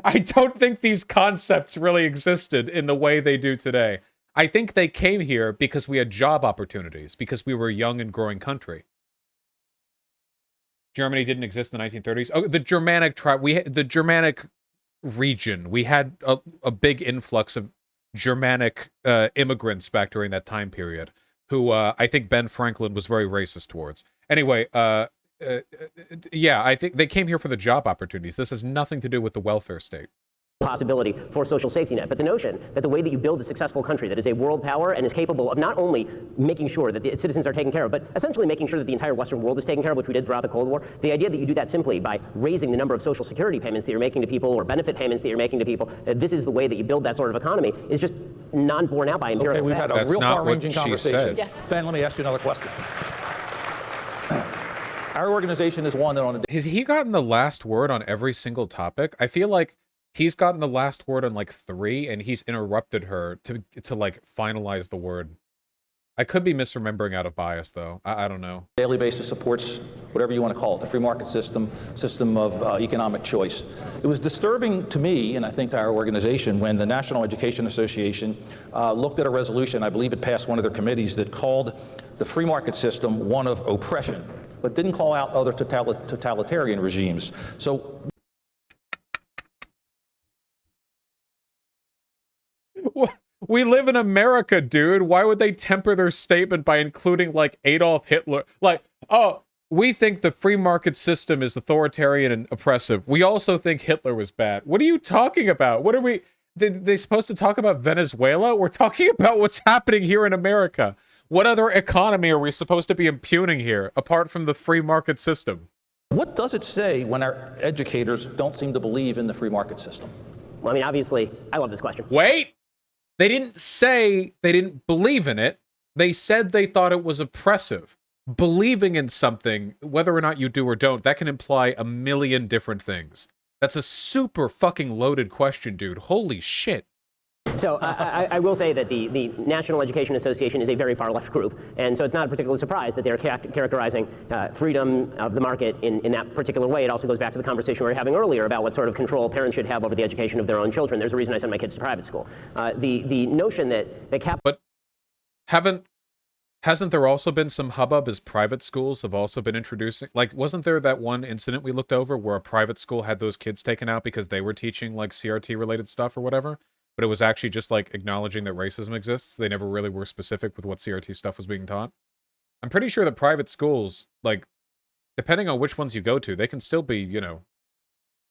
I don't think these concepts really existed in the way they do today. I think they came here because we had job opportunities, because we were a young and growing country. Germany didn't exist in the 1930s. Oh, the Germanic tribe, the Germanic region, we had a big influx of Germanic immigrants back during that time period, who I think Ben Franklin was very racist towards. Anyway, yeah, I think they came here for the job opportunities. This has nothing to do with the welfare state. Possibility for social safety net, but the notion that the way that you build a successful country that is a world power and is capable of not only making sure that its citizens are taken care of, but essentially making sure that the entire Western world is taken care of, which we did throughout the Cold War, the idea that you do that simply by raising the number of social security payments that you're making to people or benefit payments that you're making to people, this is the way that you build that sort of economy, is just not borne out by empirical we've fact. had a real far-ranging she conversation. said. Yes. Ben, let me ask you another question. Our organization is one that on a Has he gotten the last word on every single topic? I feel like he's gotten the last word on like 3, and he's interrupted her to like finalize the word. I could be misremembering out of bias, though. I don't know. daily basis supports whatever you want to call it, the free market system of economic choice. It was disturbing to me, and I think to our organization, when the National Education Association looked at a resolution, I believe it passed one of their committees, that called the free market system one of oppression, but didn't call out other totalitarian regimes. So we live in America, dude. Why would they temper their statement by including, like, Adolf Hitler? Like, oh, we think the free market system is authoritarian and oppressive. We also think Hitler was bad. What are you talking about? What are we... They supposed to talk about Venezuela? We're talking about what's happening here in America. What other economy are we supposed to be impugning here, apart from the free market system? what does it say when our educators don't seem to believe in the free market system? Well, I mean, obviously, I love this question. Wait! They didn't say they didn't believe in it. They said they thought it was oppressive. Believing in something, whether or not you do or don't, that can imply a million different things. That's a super fucking loaded question, dude. Holy shit. So I will say that the National Education Association is a very far left group, and so it's not a particular surprise that they're characterizing freedom of the market in that particular way. It also goes back to the conversation we were having earlier about what sort of control parents should have over the education of their own children. There's a reason I send my kids to private school. The notion that But hasn't there also been some hubbub as private schools have also been introducing, like, wasn't there that one incident we looked over where a private school had those kids taken out because they were teaching like CRT related stuff or whatever? But it was actually just like acknowledging that racism exists. They never really were specific with what CRT stuff was being taught. I'm pretty sure that private schools, like, depending on which ones you go to, they can still be, you know.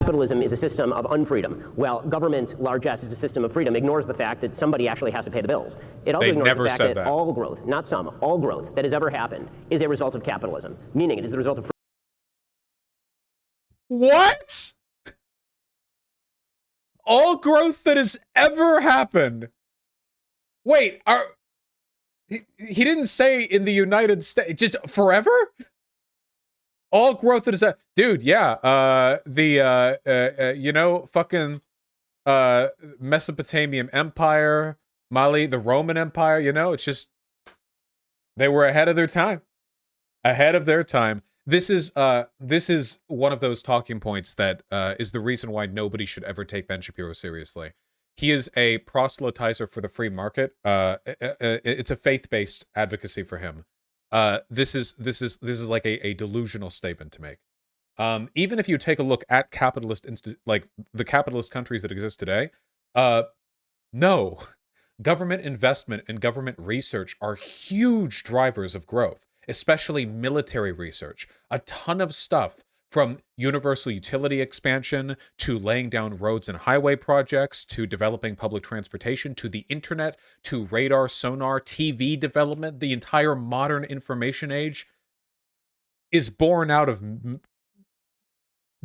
Capitalism is a system of unfreedom, while government, largesse, is a system of freedom, ignores the fact that somebody actually has to pay the bills. It also ignores the fact that all growth, not some, all growth that has ever happened is a result of capitalism, meaning it is the result of What? All growth that has ever happened. Wait, he didn't say in the United States, just forever? All growth that is, dude, yeah, you know, fucking Mesopotamian Empire, Mali, the Roman Empire, you know, it's just, they were ahead of their time. Ahead of their time. This is one of those talking points that is the reason why nobody should ever take Ben Shapiro seriously. He is a proselytizer for the free market. It's a faith-based advocacy for him. This is like a delusional statement to make. Even if you take a look at like the capitalist countries that exist today, no, government investment and government research are huge drivers of growth. Especially military research. A ton of stuff from universal utility expansion to laying down roads and highway projects to developing public transportation to the internet to radar, sonar, TV development. The entire modern information age is born out of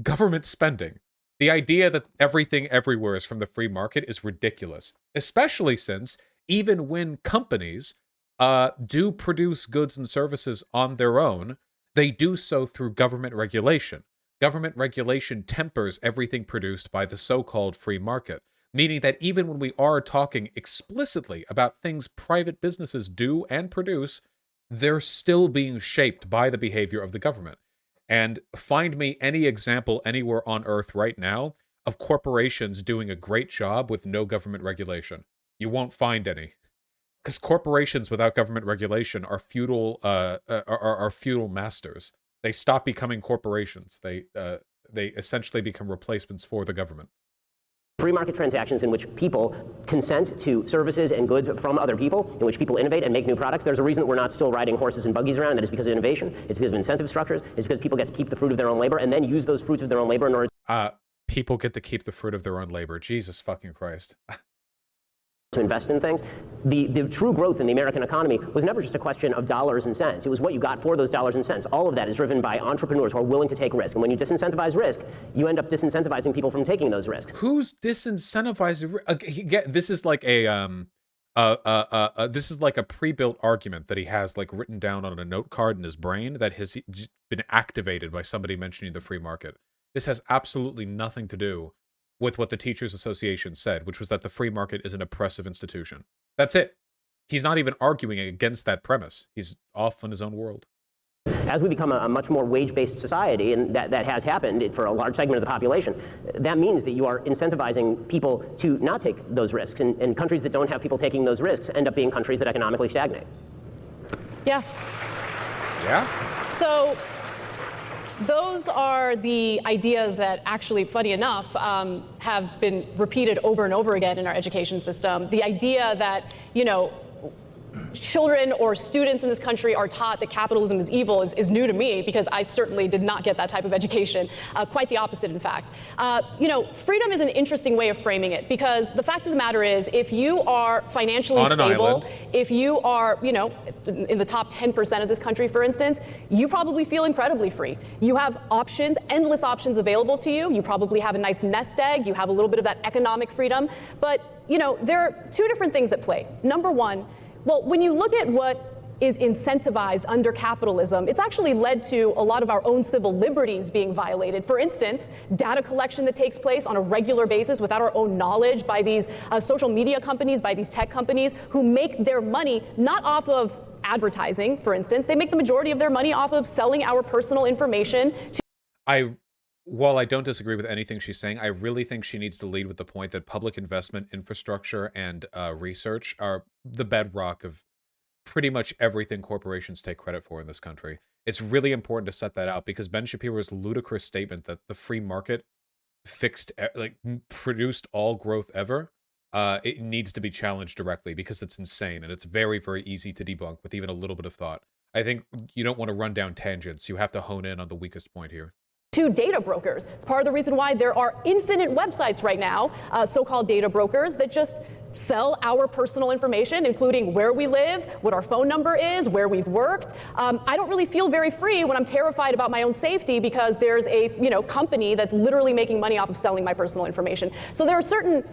government spending. The idea that everything everywhere is from the free market is ridiculous, especially since even when companies do produce goods and services on their own, they do so through government regulation. Government regulation tempers everything produced by the so-called free market, meaning that even when we are talking explicitly about things private businesses do and produce, they're still being shaped by the behavior of the government. And find me any example anywhere on Earth right now of corporations doing a great job with no government regulation. You won't find any. Because corporations without government regulation are feudal, are feudal masters. They stop becoming corporations. They essentially become replacements for the government. Free market transactions in which people consent to services and goods from other people, in which people innovate and make new products. There's a reason that we're not still riding horses and buggies around. That is because of innovation. It's because of incentive structures. It's because people get to keep the fruit of their own labor and then use those fruits of their own labor in order. People get to keep the fruit of their own labor. Jesus fucking Christ. To invest in things. The true growth in the American economy was never just a question of dollars and cents. It was what you got for those dollars and cents. All of that is driven by entrepreneurs who are willing to take risk. And when you disincentivize risk, you end up disincentivizing people from taking those risks. Who's disincentivizing? This is like this is like a pre-built argument that he has like written down on a note card in his brain that has been activated by somebody mentioning the free market. This has absolutely nothing to do with what the Teachers Association said, which was that the free market is an oppressive institution. That's it. He's not even arguing against that premise. He's off in his own world. As we become a much more wage-based society, and that has happened for a large segment of the population, that means that you are incentivizing people to not take those risks. And countries that don't have people taking those risks end up being countries that economically stagnate. Yeah. Yeah? So those are the ideas that actually, funny enough, have been repeated over and over again in our education system. The idea that, you know, children or students in this country are taught that capitalism is evil is new to me, because I certainly did not get that type of education. Quite the opposite, in fact. You know, freedom is an interesting way of framing it, because the fact of the matter is, if you are financially stable, if you are, you know, in the top 10% of this country, for instance, you probably feel incredibly free. You have options, endless options available to you. You probably have a nice nest egg. You have a little bit of that economic freedom. But, you know, there are two different things at play. Number one, well, when you look at what is incentivized under capitalism, it's actually led to a lot of our own civil liberties being violated. For instance, data collection that takes place on a regular basis without our own knowledge by these social media companies, by these tech companies who make their money not off of advertising, for instance. They make the majority of their money off of selling our personal information to While I don't disagree with anything she's saying, I really think she needs to lead with the point that public investment, infrastructure, and research are the bedrock of pretty much everything corporations take credit for in this country. It's really important to set that out because Ben Shapiro's ludicrous statement that the free market produced all growth ever, it needs to be challenged directly because it's insane and it's very, very easy to debunk with even a little bit of thought. I think you don't want to run down tangents. You have to hone in on the weakest point here. To data brokers. It's part of the reason why there are infinite websites right now, so-called data brokers, that just sell our personal information, including where we live, what our phone number is, where we've worked. I don't really feel very free when I'm terrified about my own safety because there's a company that's literally making money off of selling my personal information. So there are certain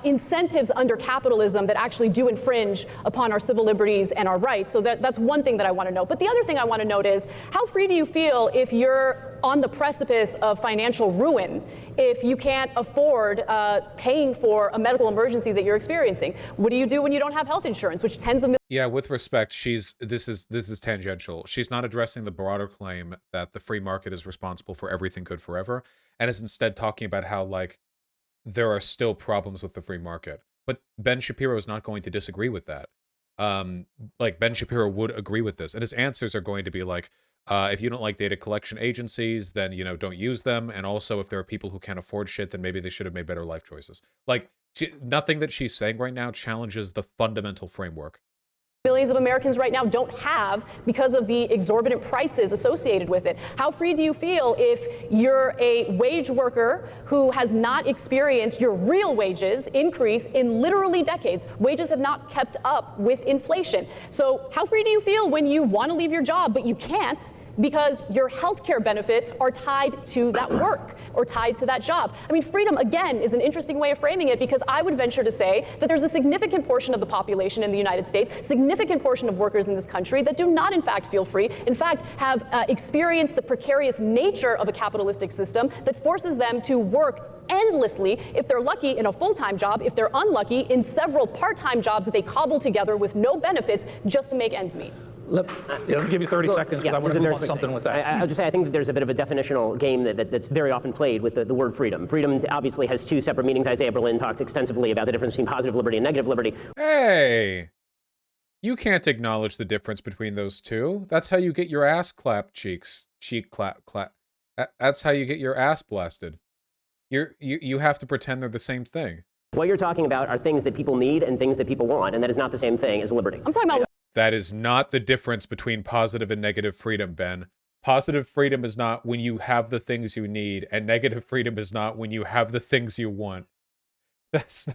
incentives under capitalism that actually do infringe upon our civil liberties and our rights. So that's one thing that I want to note. But the other thing I want to note is, how free do you feel if you're on the precipice of financial ruin, if you can't afford paying for a medical emergency that you're experiencing? What do you do when you don't have health insurance, which tens of millions? Yeah, with respect, this is tangential. She's not addressing the broader claim that the free market is responsible for everything good forever, and is instead talking about how, like, there are still problems with the free market. But Ben Shapiro is not going to disagree with that. Like, Ben Shapiro would agree with this, and his answers are going to be like, if you don't like data collection agencies, then, don't use them. And also, if there are people who can't afford shit, then maybe they should have made better life choices. Like, nothing that she's saying right now challenges the fundamental framework. Millions of Americans right now don't have because of the exorbitant prices associated with it. How free do you feel if you're a wage worker who has not experienced your real wages increase in literally decades? Wages have not kept up with inflation. So how free do you feel when you want to leave your job, but you can't because your healthcare benefits are tied to that work or tied to that job? I mean, freedom, again, is an interesting way of framing it, because I would venture to say that there's a significant portion of the population in the United States, significant portion of workers in this country that do not, in fact, feel free, in fact, have experienced the precarious nature of a capitalistic system that forces them to work endlessly, if they're lucky, in a full-time job, if they're unlucky, in several part-time jobs that they cobble together with no benefits just to make ends meet. Let me give you 30 seconds because I want to move on to something with that. I'll just say I think that there's a bit of a definitional game that's very often played with the word freedom. Freedom obviously has two separate meanings. Isaiah Berlin talked extensively about the difference between positive liberty and negative liberty. Hey, you can't acknowledge the difference between those two. That's how you get your ass clapped, cheek clap. That's how you get your ass blasted. You have to pretend they're the same thing. What you're talking about are things that people need and things that people want, and that is not the same thing as liberty. I'm talking about That is not the difference between positive and negative freedom, Ben. Positive freedom is not when you have the things you need, and negative freedom is not when you have the things you want. That's...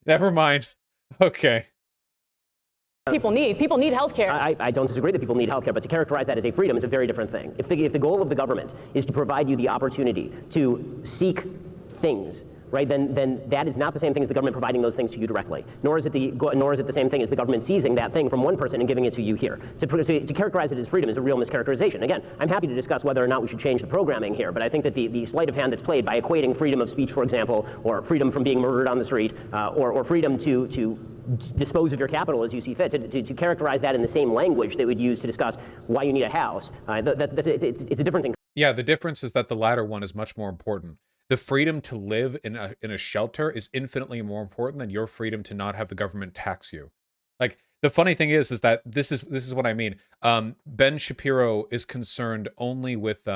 Never mind. Okay. people need. People need health care. I don't disagree that people need health care, but to characterize that as a freedom is a very different thing. If the goal of the government is to provide you the opportunity to seek things, right, then that is not the same thing as the government providing those things to you directly. Nor is it the same thing as the government seizing that thing from one person and giving it to you here. To characterize it as freedom is a real mischaracterization. Again, I'm happy to discuss whether or not we should change the programming here, but I think that the sleight of hand that's played by equating freedom of speech, for example, or freedom from being murdered on the street, or freedom to dispose of your capital as you see fit, to characterize that in the same language they would use to discuss why you need a house, it's a different thing. Yeah, the difference is that the latter one is much more important. The freedom to live in a shelter is infinitely more important than your freedom to not have the government tax you. Like, the funny thing is that this is what I mean. Ben Shapiro is concerned only with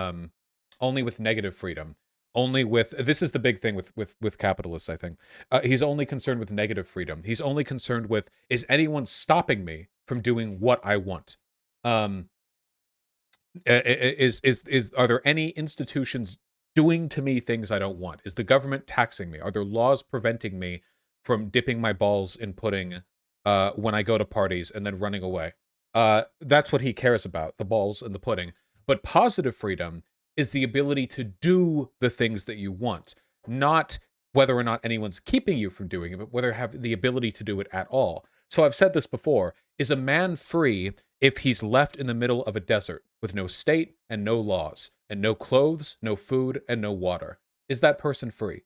negative freedom. This is the big thing with capitalists, I think. He's only concerned with negative freedom. He's only concerned with, is anyone stopping me from doing what I want? Are there any institutions doing to me things I don't want? Is the government taxing me? Are there laws preventing me from dipping my balls in pudding when I go to parties and then running away? That's what he cares about, the balls and the pudding. But positive freedom is the ability to do the things that you want, not whether or not anyone's keeping you from doing it, but whether you have the ability to do it at all. So I've said this before. Is a man free if he's left in the middle of a desert with no state and no laws, and no clothes, no food, and no water? Is that person free?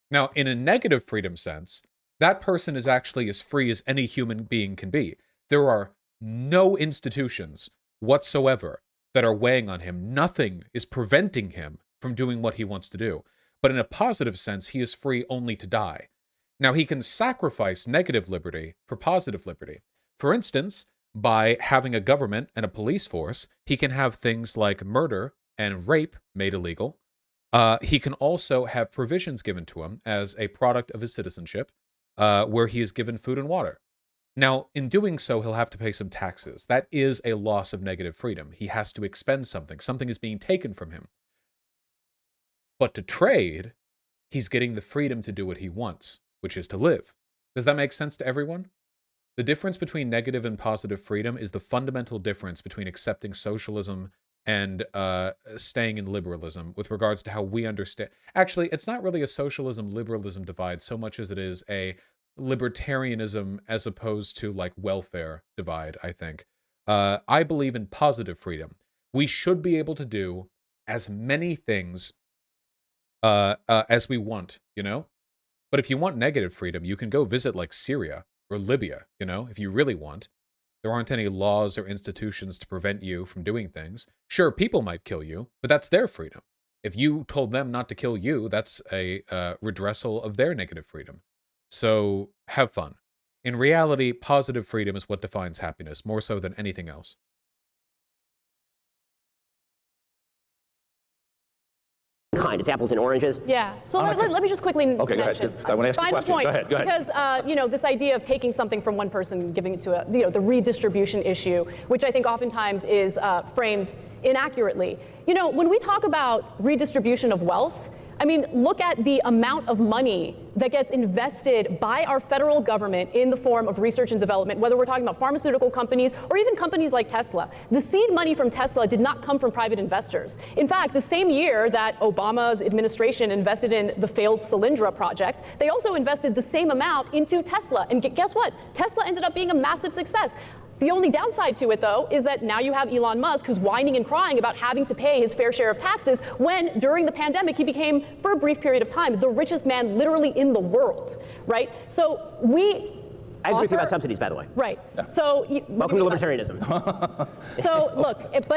Now, in a negative freedom sense, that person is actually as free as any human being can be. There are no institutions whatsoever that are weighing on him. Nothing is preventing him from doing what he wants to do. But in a positive sense, he is free only to die. Now, he can sacrifice negative liberty for positive liberty. For instance, by having a government and a police force, he can have things like murder and rape made illegal. He can also have provisions given to him as a product of his citizenship, where he is given food and water. Now, in doing so, he'll have to pay some taxes. That is a loss of negative freedom. He has to expend something. Something is being taken from him. But to trade, he's getting the freedom to do what he wants, which is to live. Does that make sense to everyone? The difference between negative and positive freedom is the fundamental difference between accepting socialism and staying in liberalism with regards to how we understand. Actually, it's not really a socialism-liberalism divide so much as it is a libertarianism as opposed to like welfare divide, I think. I believe in positive freedom. We should be able to do as many things as we want, you know? But if you want negative freedom, you can go visit like Syria or Libya, you know, if you really want. There aren't any laws or institutions to prevent you from doing things. Sure, people might kill you, but that's their freedom. If you told them not to kill you, that's a redressal of their negative freedom. So have fun. In reality, positive freedom is what defines happiness, more so than anything else. Kind. It's apples and oranges. Yeah. So let me just quickly Okay, go mention. ahead. I want to ask you a question. Point, Go ahead. Because this idea of taking something from one person and giving it to the redistribution issue, which I think oftentimes is framed inaccurately. You know, when we talk about redistribution of wealth, I mean, look at the amount of money that gets invested by our federal government in the form of research and development, whether we're talking about pharmaceutical companies or even companies like Tesla. The seed money from Tesla did not come from private investors. In fact, the same year that Obama's administration invested in the failed Solyndra project, they also invested the same amount into Tesla. And guess what? Tesla ended up being a massive success. The only downside to it, though, is that now you have Elon Musk, who's whining and crying about having to pay his fair share of taxes when, during the pandemic, he became, for a brief period of time, the richest man literally in the world, right? So I agree with you about subsidies, by the way. Right. Yeah. So welcome to libertarianism.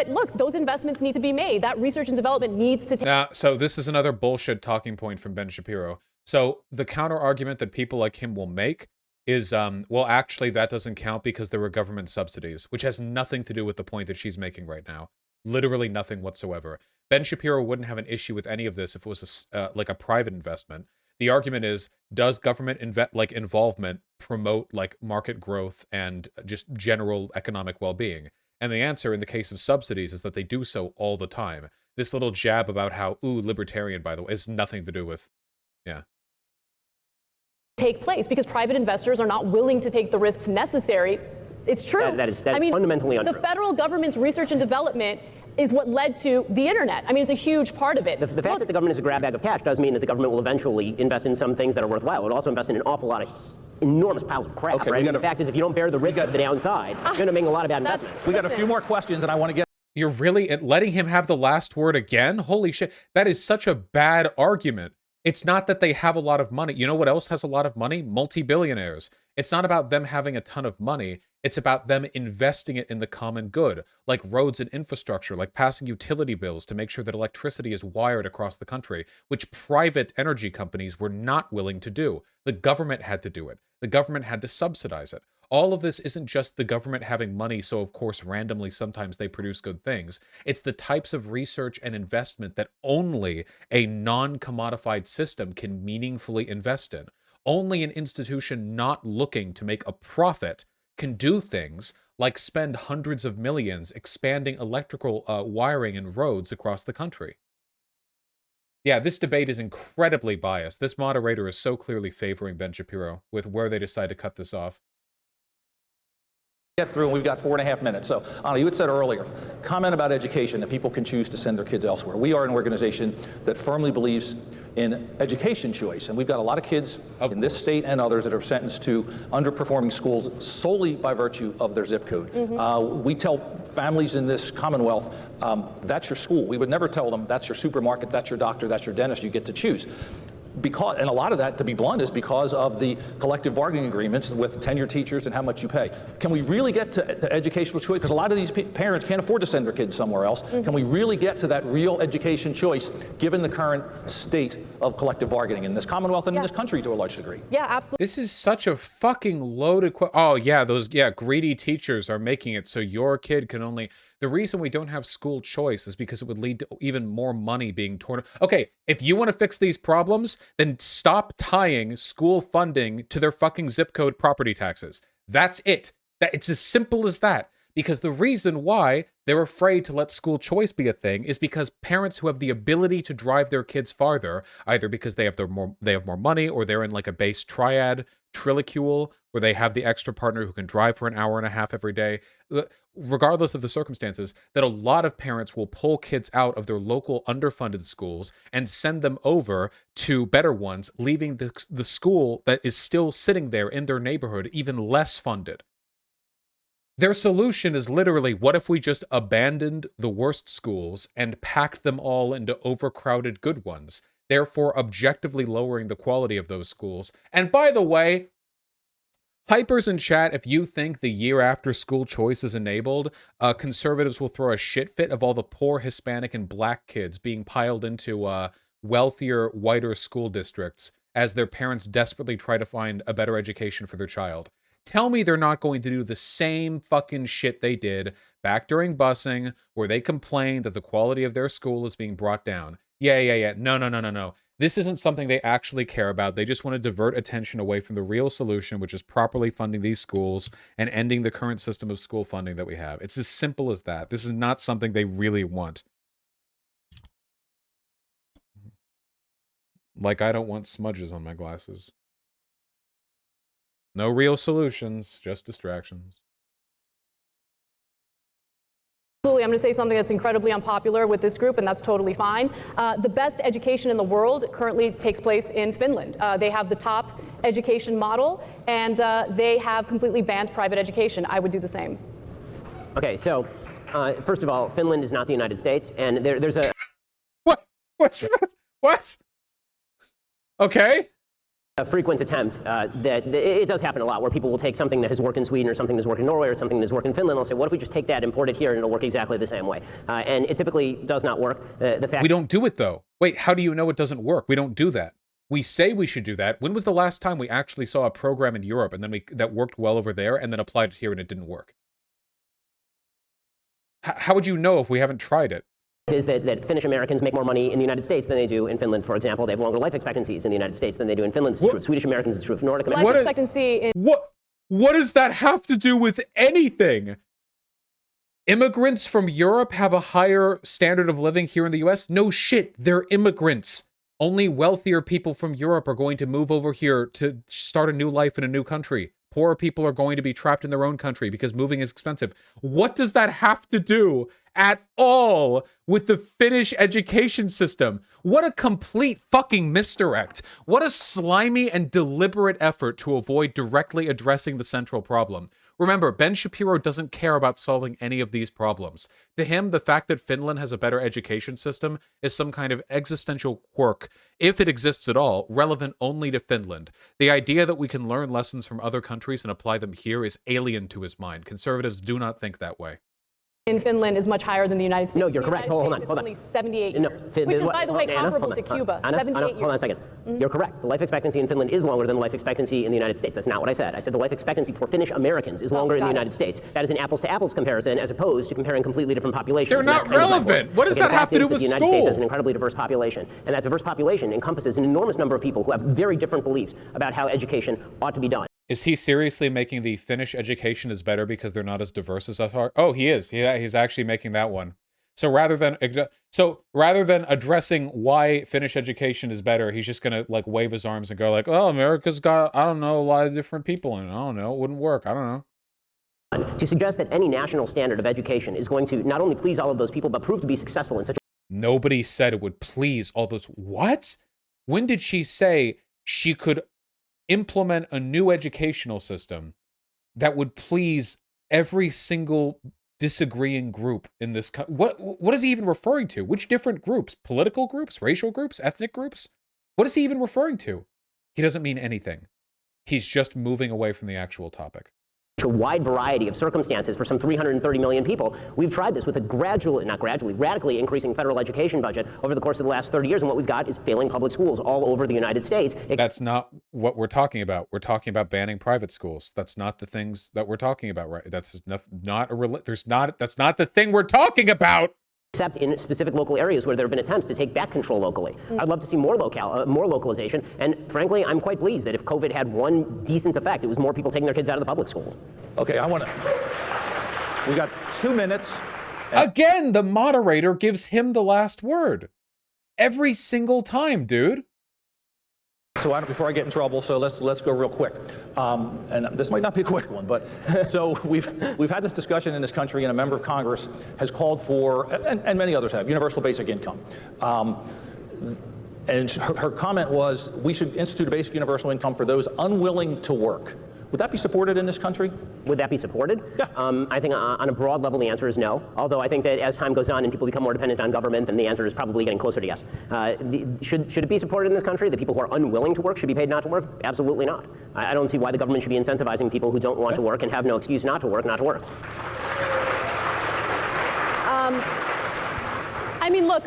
Look, those investments need to be made. That research and development needs to take. Now, so this is another bullshit talking point from Ben Shapiro. So the counter argument that people like him will make is, well, actually, that doesn't count because there were government subsidies, which has nothing to do with the point that she's making right now. Literally nothing whatsoever. Ben Shapiro wouldn't have an issue with any of this if it was like a private investment. The argument is, does government involvement promote like market growth and just general economic well-being? And the answer in the case of subsidies is that they do so all the time. This little jab about how, ooh, libertarian, by the way, has nothing to do with, yeah. Take place because private investors are not willing to take the risks necessary. It's true. That is fundamentally untrue. The federal government's research and development is what led to the internet. I mean, it's a huge part of it. The fact that the government is a grab bag of cash does mean that the government will eventually invest in some things that are worthwhile. It will also invest in an awful lot of enormous piles of crap, right? The fact is, if you don't bear the risk of the downside, you're going to make a lot of bad investments. We got a few more questions, and I want to get. You're really letting him have the last word again? Holy shit. That is such a bad argument. It's not that they have a lot of money. You know what else has a lot of money? Multi-billionaires. It's not about them having a ton of money. It's about them investing it in the common good, like roads and infrastructure, like passing utility bills to make sure that electricity is wired across the country, which private energy companies were not willing to do. The government had to do it. The government had to subsidize it. All of this isn't just the government having money, so of course randomly sometimes they produce good things. It's the types of research and investment that only a non-commodified system can meaningfully invest in. Only an institution not looking to make a profit can do things like spend hundreds of millions expanding electrical wiring and roads across the country. Yeah, this debate is incredibly biased. This moderator is so clearly favoring Ben Shapiro with where they decide to cut this off. get through, and we've got 4.5 minutes. So, Anna, you had said earlier, comment about education, that people can choose to send their kids elsewhere. We are an organization that firmly believes in education choice, and we've got a lot of kids in this state and others that are sentenced to underperforming schools solely by virtue of their zip code. We tell families in this Commonwealth, that's your school. We would never tell them that's your supermarket, that's your doctor, that's your dentist, you get to choose. Because, and a lot of that, to be blunt, is because of the collective bargaining agreements with tenured teachers and how much you pay. Can we really get to educational choice? Because a lot of these parents can't afford to send their kids somewhere else. Can we really get to that real education choice, given the current state of collective bargaining in this Commonwealth and in this country to a large degree? Yeah, absolutely. This is such a fucking loaded oh yeah, those greedy teachers are making it so your kid can only. The reason we don't have school choice is because it would lead to even more money being torn. Okay, if you want to fix these problems, then stop tying school funding to their fucking zip code property taxes. That's it. It's as simple as that. Because the reason why they're afraid to let school choice be a thing is because parents who have the ability to drive their kids farther, either because they have more money, or they're in like a base triad trilicule where they have the extra partner who can drive for an hour and a half every day, regardless of the circumstances, that a lot of parents will pull kids out of their local underfunded schools and send them over to better ones, leaving the school that is still sitting there in their neighborhood even less funded. Their solution is literally, what if we just abandoned the worst schools and packed them all into overcrowded good ones, therefore objectively lowering the quality of those schools? And by the way, hypers in chat, if you think the year after school choice is enabled, conservatives will throw a shit fit of all the poor Hispanic and black kids being piled into wealthier, whiter school districts as their parents desperately try to find a better education for their child. Tell me they're not going to do the same fucking shit they did back during busing, where they complained that the quality of their school is being brought down. Yeah. No. This isn't something they actually care about. They just want to divert attention away from the real solution, which is properly funding these schools and ending the current system of school funding that we have. It's as simple as that. This is not something they really want. Like, I don't want smudges on my glasses. No real solutions, just distractions. Absolutely. I'm going to say something that's incredibly unpopular with this group, and that's totally fine. The best education in the world currently takes place in Finland. They have the top education model, and they have completely banned private education. I would do the same. Okay, so first of all, Finland is not the United States, and there's a... What? Okay. A frequent attempt that it does happen a lot, where people will take something that has worked in Sweden or something that's worked in Norway or something that's worked in Finland. They'll say, what if we just take that, import it here, and it'll work exactly the same way? And it typically does not work. The fact we don't do it, though. Wait, how do you know it doesn't work? We don't do that. We say we should do that. When was the last time we actually saw a program in Europe and then that worked well over there and then applied it here and it didn't work? How would you know if we haven't tried it? Is that Finnish Americans make more money in the United States than they do in Finland, for example. They have longer life expectancies in the United States than they do in Finland. It's true of Swedish Americans. It's true of Nordic Americans. Life expectancy in... What does that have to do with anything? Immigrants from Europe have a higher standard of living here in the US? No shit, they're immigrants. Only wealthier people from Europe are going to move over here to start a new life in a new country. Poorer people are going to be trapped in their own country because moving is expensive. What does that have to do at all with the Finnish education system? What a complete fucking misdirect. What a slimy and deliberate effort to avoid directly addressing the central problem. Remember, Ben Shapiro doesn't care about solving any of these problems. To him, the fact that Finland has a better education system is some kind of existential quirk, if it exists at all, relevant only to Finland. The idea that we can learn lessons from other countries and apply them here is alien to his mind. Conservatives do not think that way. In Finland is much higher than the United States. No, you're correct. Hold on. It's only 78 No, years, which is, by the way, comparable to Cuba. 78 years. Hold on a second. You're correct. The life expectancy in Finland is longer than the life expectancy in the United States. That's not what I said. I said the life expectancy for Finnish Americans is longer in the United States. That is an apples-to-apples comparison, as opposed to comparing completely different populations. They're not relevant. What does that have to do with school? The United States has an incredibly diverse population, and that diverse population encompasses an enormous number of people who have very different beliefs about how education ought to be done. Is he seriously making the Finnish education is better because they're not as diverse as us are? Oh, he is. He's actually making that one. So rather than addressing why Finnish education is better, he's just gonna like wave his arms and go like, "Oh, America's got, I don't know, a lot of different people in it. I don't know, it wouldn't work. I don't know." to suggest that any national standard of education is going to not only please all of those people, but prove to be successful in such Nobody said it would please all those. What? When did she say she could implement a new educational system that would please every single disagreeing group in this what is he even referring to? Which different groups? Political groups, racial groups, ethnic groups? What is he even referring to? He doesn't mean anything. He's just moving away from the actual topic. a wide variety of circumstances for some 330 million people. We've tried this with a radically increasing federal education budget over the course of the last 30 years, and what we've got is failing public schools all over the United States. That's not what we're talking about. We're talking about banning private schools. That's not the things that we're talking about, right? That's that's not the thing we're talking about. Except in specific local areas where there have been attempts to take back control locally. I'd love to see more localization, and frankly, I'm quite pleased that if COVID had one decent effect, it was more people taking their kids out of the public schools. Okay, we got 2 minutes. Again, the moderator gives him the last word. Every single time, dude. So before I get in trouble, so let's go real quick. And this might not be a quick one, but so we've had this discussion in this country, and a member of Congress has called for, and many others have, universal basic income. And her comment was, we should institute a basic universal income for those unwilling to work. Would that be supported in this country? Would that be supported? Yeah. I think on a broad level, the answer is no. Although I think that as time goes on and people become more dependent on government, then the answer is probably getting closer to yes. Should it be supported in this country? The people who are unwilling to work should be paid not to work? Absolutely not. I don't see why the government should be incentivizing people who don't want to work and have no excuse not to work. I mean, look,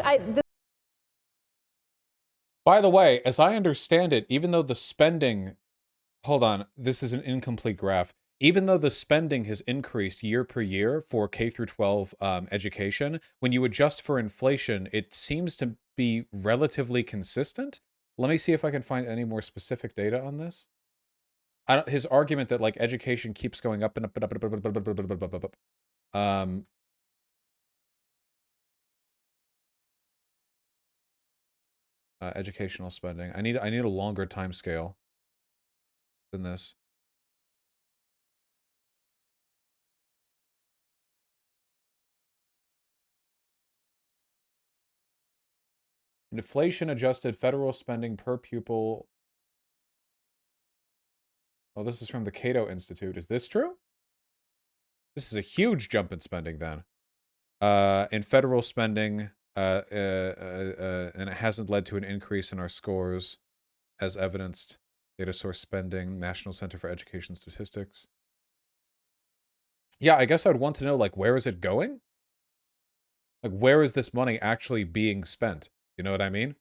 By the way, as I understand it, even though the spending... Hold on, this is an incomplete graph. Even though the spending has increased year per year for K through 12 education, when you adjust for inflation, it seems to be relatively consistent. Let me see if I can find any more specific data on this. His argument that like education keeps going up and up and up and up and up and up. Educational spending. I need a longer time scale than this. Inflation adjusted federal spending per pupil. Oh, this is from the Cato Institute. Is this true? This is a huge jump in spending then. In federal spending, and it hasn't led to an increase in our scores as evidenced. Data source spending, National Center for Education Statistics. Yeah, I guess I'd want to know, like, where is it going? Like, where is this money actually being spent? You know what I mean?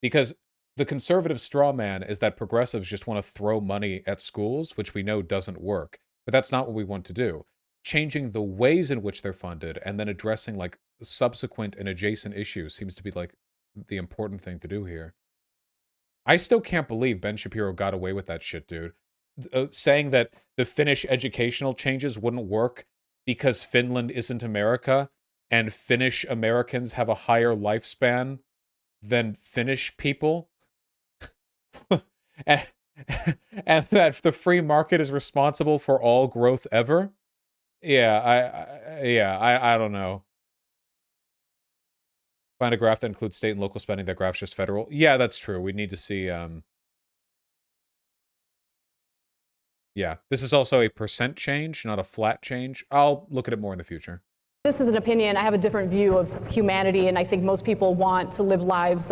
Because the conservative straw man is that progressives just want to throw money at schools, which we know doesn't work. But that's not what we want to do. Changing the ways in which they're funded and then addressing, like, subsequent and adjacent issues seems to be, like, the important thing to do here. I still can't believe Ben Shapiro got away with that shit, dude. Saying that the Finnish educational changes wouldn't work because Finland isn't America and Finnish Americans have a higher lifespan than Finnish people. and that the free market is responsible for all growth ever. Yeah, I don't know. Find a graph that includes state and local spending. That graph's just federal. Yeah, that's true. We need to see... Yeah, this is also a percent change, not a flat change. I'll look at it more in the future. this is an opinion. I have a different view of humanity, and I think most people want to live lives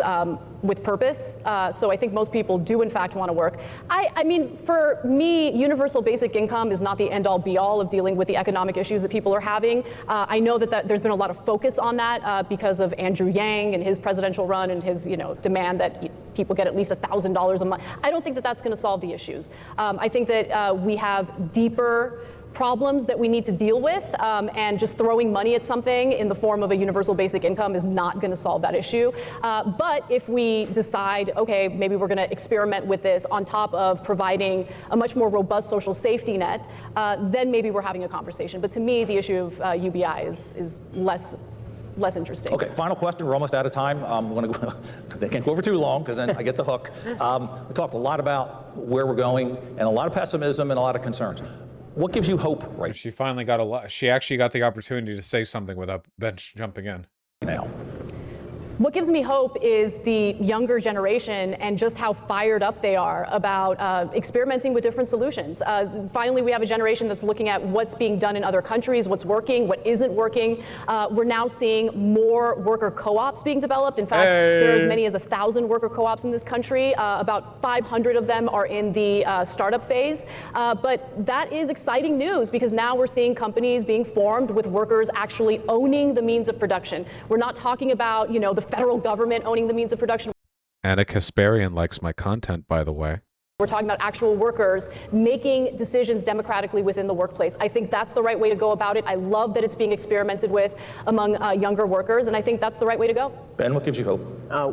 with purpose. So I think most people do, in fact, want to work. I mean, for me, universal basic income is not the end-all, be-all of dealing with the economic issues that people are having. I know that there's been a lot of focus on that because of Andrew Yang and his presidential run and his, demand that people get at least $1,000 a month. I don't think that that's going to solve the issues. I think that we have deeper problems that we need to deal with, and just throwing money at something in the form of a universal basic income is not going to solve that issue. But if we decide, okay, maybe we're going to experiment with this on top of providing a much more robust social safety net, then maybe we're having a conversation. But to me, the issue of UBI is less interesting. Okay, final question. We're almost out of time. They can't go over too long because then I get the hook. We talked a lot about where we're going and a lot of pessimism and a lot of concerns. What gives you hope right She finally got a lot. She actually got the opportunity to say something without Ben jumping in. now? What gives me hope is the younger generation and just how fired up they are about experimenting with different solutions. Finally, we have a generation that's looking at what's being done in other countries, what's working, what isn't working. We're now seeing more worker co-ops being developed. In fact, there are as many as 1,000 worker co-ops in this country. About 500 of them are in the startup phase. But that is exciting news because now we're seeing companies being formed with workers actually owning the means of production. We're not talking about, the federal government owning the means of production. Anna Kasparian likes my content, by the way. We're talking about actual workers making decisions democratically within the workplace. I think that's the right way to go about it. I love that it's being experimented with among younger workers, and I think that's the right way to go. Ben, what gives you hope?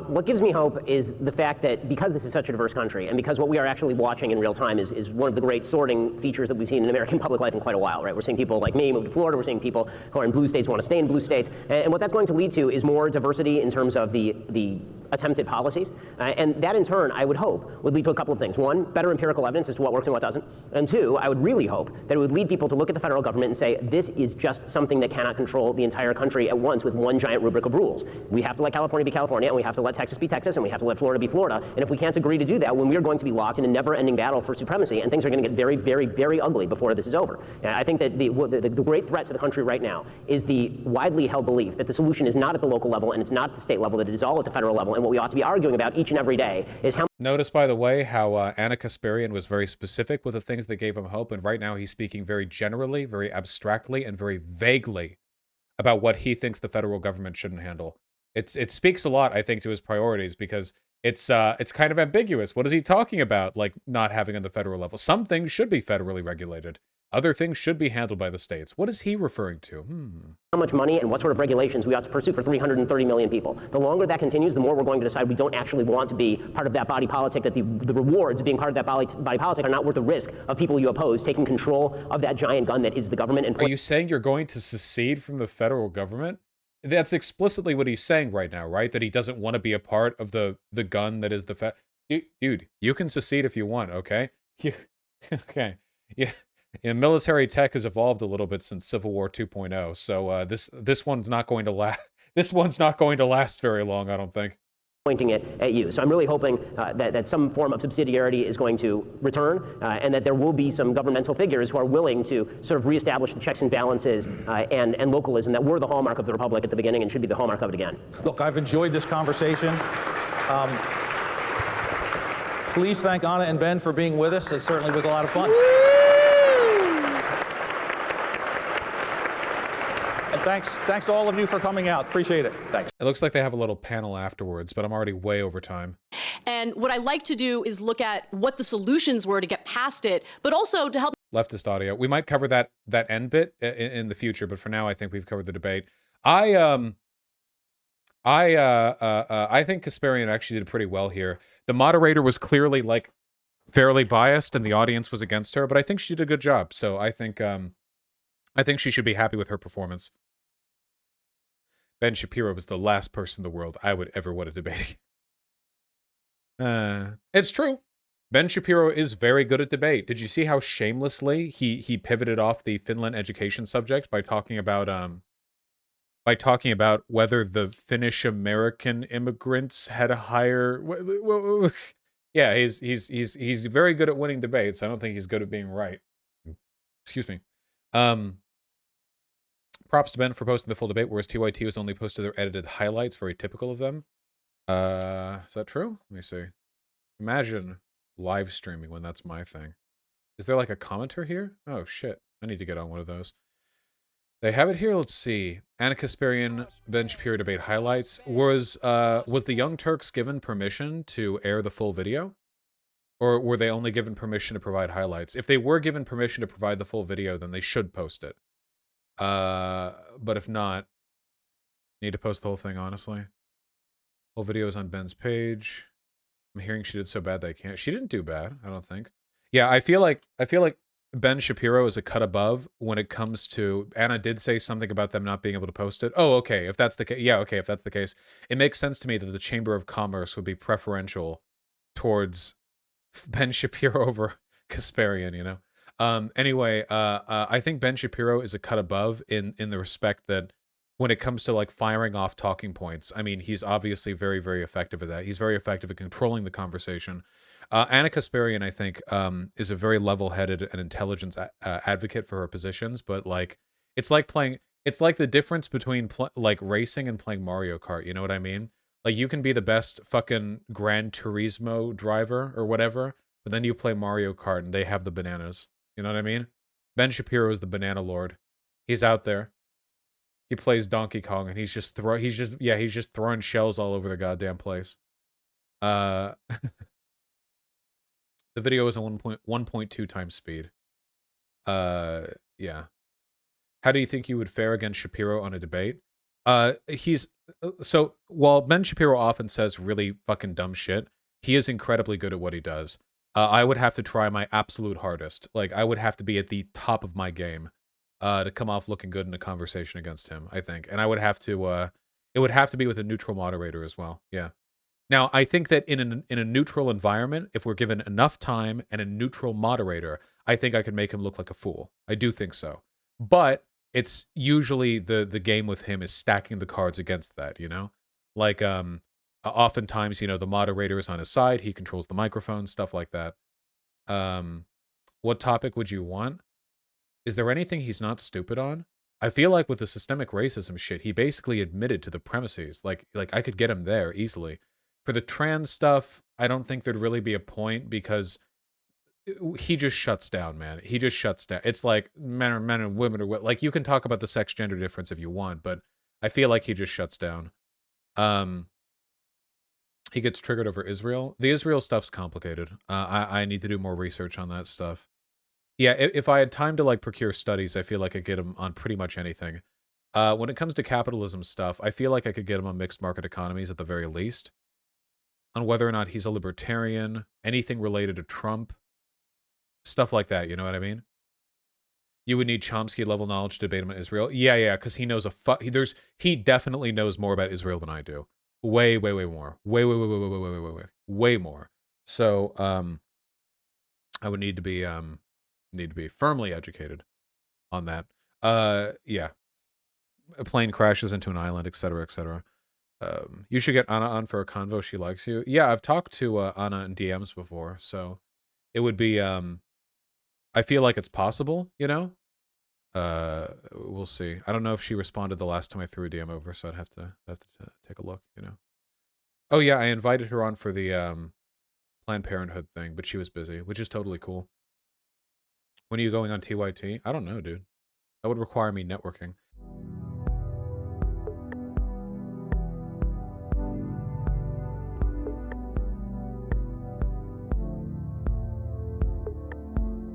What gives me hope is the fact that because this is such a diverse country, and because what we are actually watching in real time is one of the great sorting features that we've seen in American public life in quite a while, right? We're seeing people like me move to Florida. We're seeing people who are in blue states want to stay in blue states. And what that's going to lead to is more diversity in terms of the attempted policies. And that, in turn, I would hope would lead to a couple of things. One, better empirical evidence as to what works and what doesn't. And two, I would really hope that it would lead people to look at the federal government and say, this is just something that cannot control the entire country at once with one giant rubric of rules. We have to let California be California, and we have to let Texas be Texas, and we have to let Florida be Florida. And if we can't agree to do that, when we are going to be locked in a never-ending battle for supremacy, and things are going to get very, very, very ugly before this is over. And I think that the great threat to the country right now is the widely held belief that the solution is not at the local level and it's not at the state level, that it is all at the federal level. And what we ought to be arguing about each and every day is how. Notice, by the way, how Anna Kasparian was very specific with the things that gave him hope, and right now he's speaking very generally, very abstractly, and very vaguely about what he thinks the federal government shouldn't handle. It speaks a lot, I think, to his priorities, because it's kind of ambiguous. What is he talking about, like not having on the federal level? Some things should be federally regulated. Other things should be handled by the states. What is he referring to? How much money and what sort of regulations we ought to pursue for 330 million people. The longer that continues, the more we're going to decide we don't actually want to be part of that body politic, that the rewards of being part of that body politic are not worth the risk of people you oppose taking control of that giant gun that is the government. And are you saying you're going to secede from the federal government? That's explicitly what he's saying right now, right? That he doesn't want to be a part of the gun that is the dude, you can secede if you want, okay? Okay. Yeah. And military tech has evolved a little bit since Civil War 2.0, so this one's not going to last. This one's not going to last very long, I don't think. Pointing it at you. So I'm really hoping that some form of subsidiarity is going to return, and that there will be some governmental figures who are willing to sort of reestablish the checks and balances and localism that were the hallmark of the Republic at the beginning and should be the hallmark of it again. Look, I've enjoyed this conversation. Please thank Anna and Ben for being with us. It certainly was a lot of fun. And thanks to all of you for coming out. Appreciate it. Thanks. It looks like they have a little panel afterwards, but I'm already way over time. And what I like to do is look at what the solutions were to get past it, but also to help. Leftist audio. We might cover that end bit in the future, but for now, I think we've covered the debate. I think Kasparian actually did pretty well here. The moderator was clearly like fairly biased, and the audience was against her, but I think she did a good job. So I think she should be happy with her performance. Ben Shapiro was the last person in the world I would ever want to debate. It's true. Ben Shapiro is very good at debate. Did you see how shamelessly he pivoted off the Finland education subject by talking about whether the Finnish American immigrants had a higher? Yeah, he's very good at winning debates. I don't think he's good at being right. Excuse me. Props to Ben for posting the full debate, whereas TYT was only posted their edited highlights, very typical of them. Is that true? Let me see. Imagine live streaming when that's my thing. Is there like a commenter here? Oh shit, I need to get on one of those. They have it here. Let's see. Anna Kasparian, Ben Shapiro debate highlights. Was the Young Turks given permission to air the full video? Or were they only given permission to provide highlights? If they were given permission to provide the full video, then they should post it. But if not, need to post the whole thing, honestly. Whole video is on Ben's page. I'm hearing she did so bad that I can't. She didn't do bad, I don't think. Yeah, I feel like Ben Shapiro is a cut above when it comes to. Anna did say something about them not being able to post it. Oh, okay. If that's the case, yeah, okay. If that's the case, it makes sense to me that the Chamber of Commerce would be preferential towards Ben Shapiro over Kasparian. You know. Anyway, I think Ben Shapiro is a cut above in the respect that when it comes to like firing off talking points, I mean, he's obviously very, very effective at that. He's very effective at controlling the conversation. Anna Kasparian, I think, is a very level-headed and intelligent advocate for her positions, but like, it's like playing. It's like the difference between like racing and playing Mario Kart. You know what I mean? Like you can be the best fucking Gran Turismo driver or whatever, but then you play Mario Kart and they have the bananas. You know what I mean? Ben Shapiro is the banana lord. He's out there. He plays Donkey Kong and he's just throwing shells all over the goddamn place. The video is on 1.2 times speed. Yeah. How do you think you would fare against Shapiro on a debate? So while Ben Shapiro often says really fucking dumb shit, he is incredibly good at what he does. I would have to try my absolute hardest. Like, I would have to be at the top of my game to come off looking good in a conversation against him, I think. And I would have to, it would have to be with a neutral moderator as well. Yeah. Now, I think that in a neutral environment, if we're given enough time and a neutral moderator, I think I could make him look like a fool. I do think so. But it's usually the game with him is stacking the cards against that, you know? Like, oftentimes, you know, the moderator is on his side, he controls the microphone, stuff like that. What topic would you want? Is there anything he's not stupid on? I feel like with the systemic racism shit, he basically admitted to the premises. Like I could get him there easily. For the trans stuff, I don't think there'd really be a point because he just shuts down, man. He just shuts down. It's like men and women are like, you can talk about the sex gender difference if you want, but I feel like he just shuts down. He gets triggered over Israel. The Israel stuff's complicated. I need to do more research on that stuff. Yeah, if I had time to like procure studies, I feel like I could get him on pretty much anything. When it comes to capitalism stuff, I feel like I could get him on mixed market economies at the very least. On whether or not he's a libertarian, anything related to Trump, stuff like that, you know what I mean? You would need Chomsky level knowledge to debate him on Israel. Yeah, because he knows he definitely knows more about Israel than I do. Way more. Way more. So, I would need to be firmly educated on that. Yeah. A plane crashes into an island, etc., etc. You should get Anna on for a convo. She likes you. Yeah, I've talked to Anna in DMs before, so it would be. I feel like it's possible, you know. We'll see. I don't know if she responded the last time I threw a DM over, so I'd have to take a look, you know. Oh yeah, I invited her on for the Planned Parenthood thing, but she was busy, which is totally cool. When are you going on TYT? I don't know, dude. That would require me networking.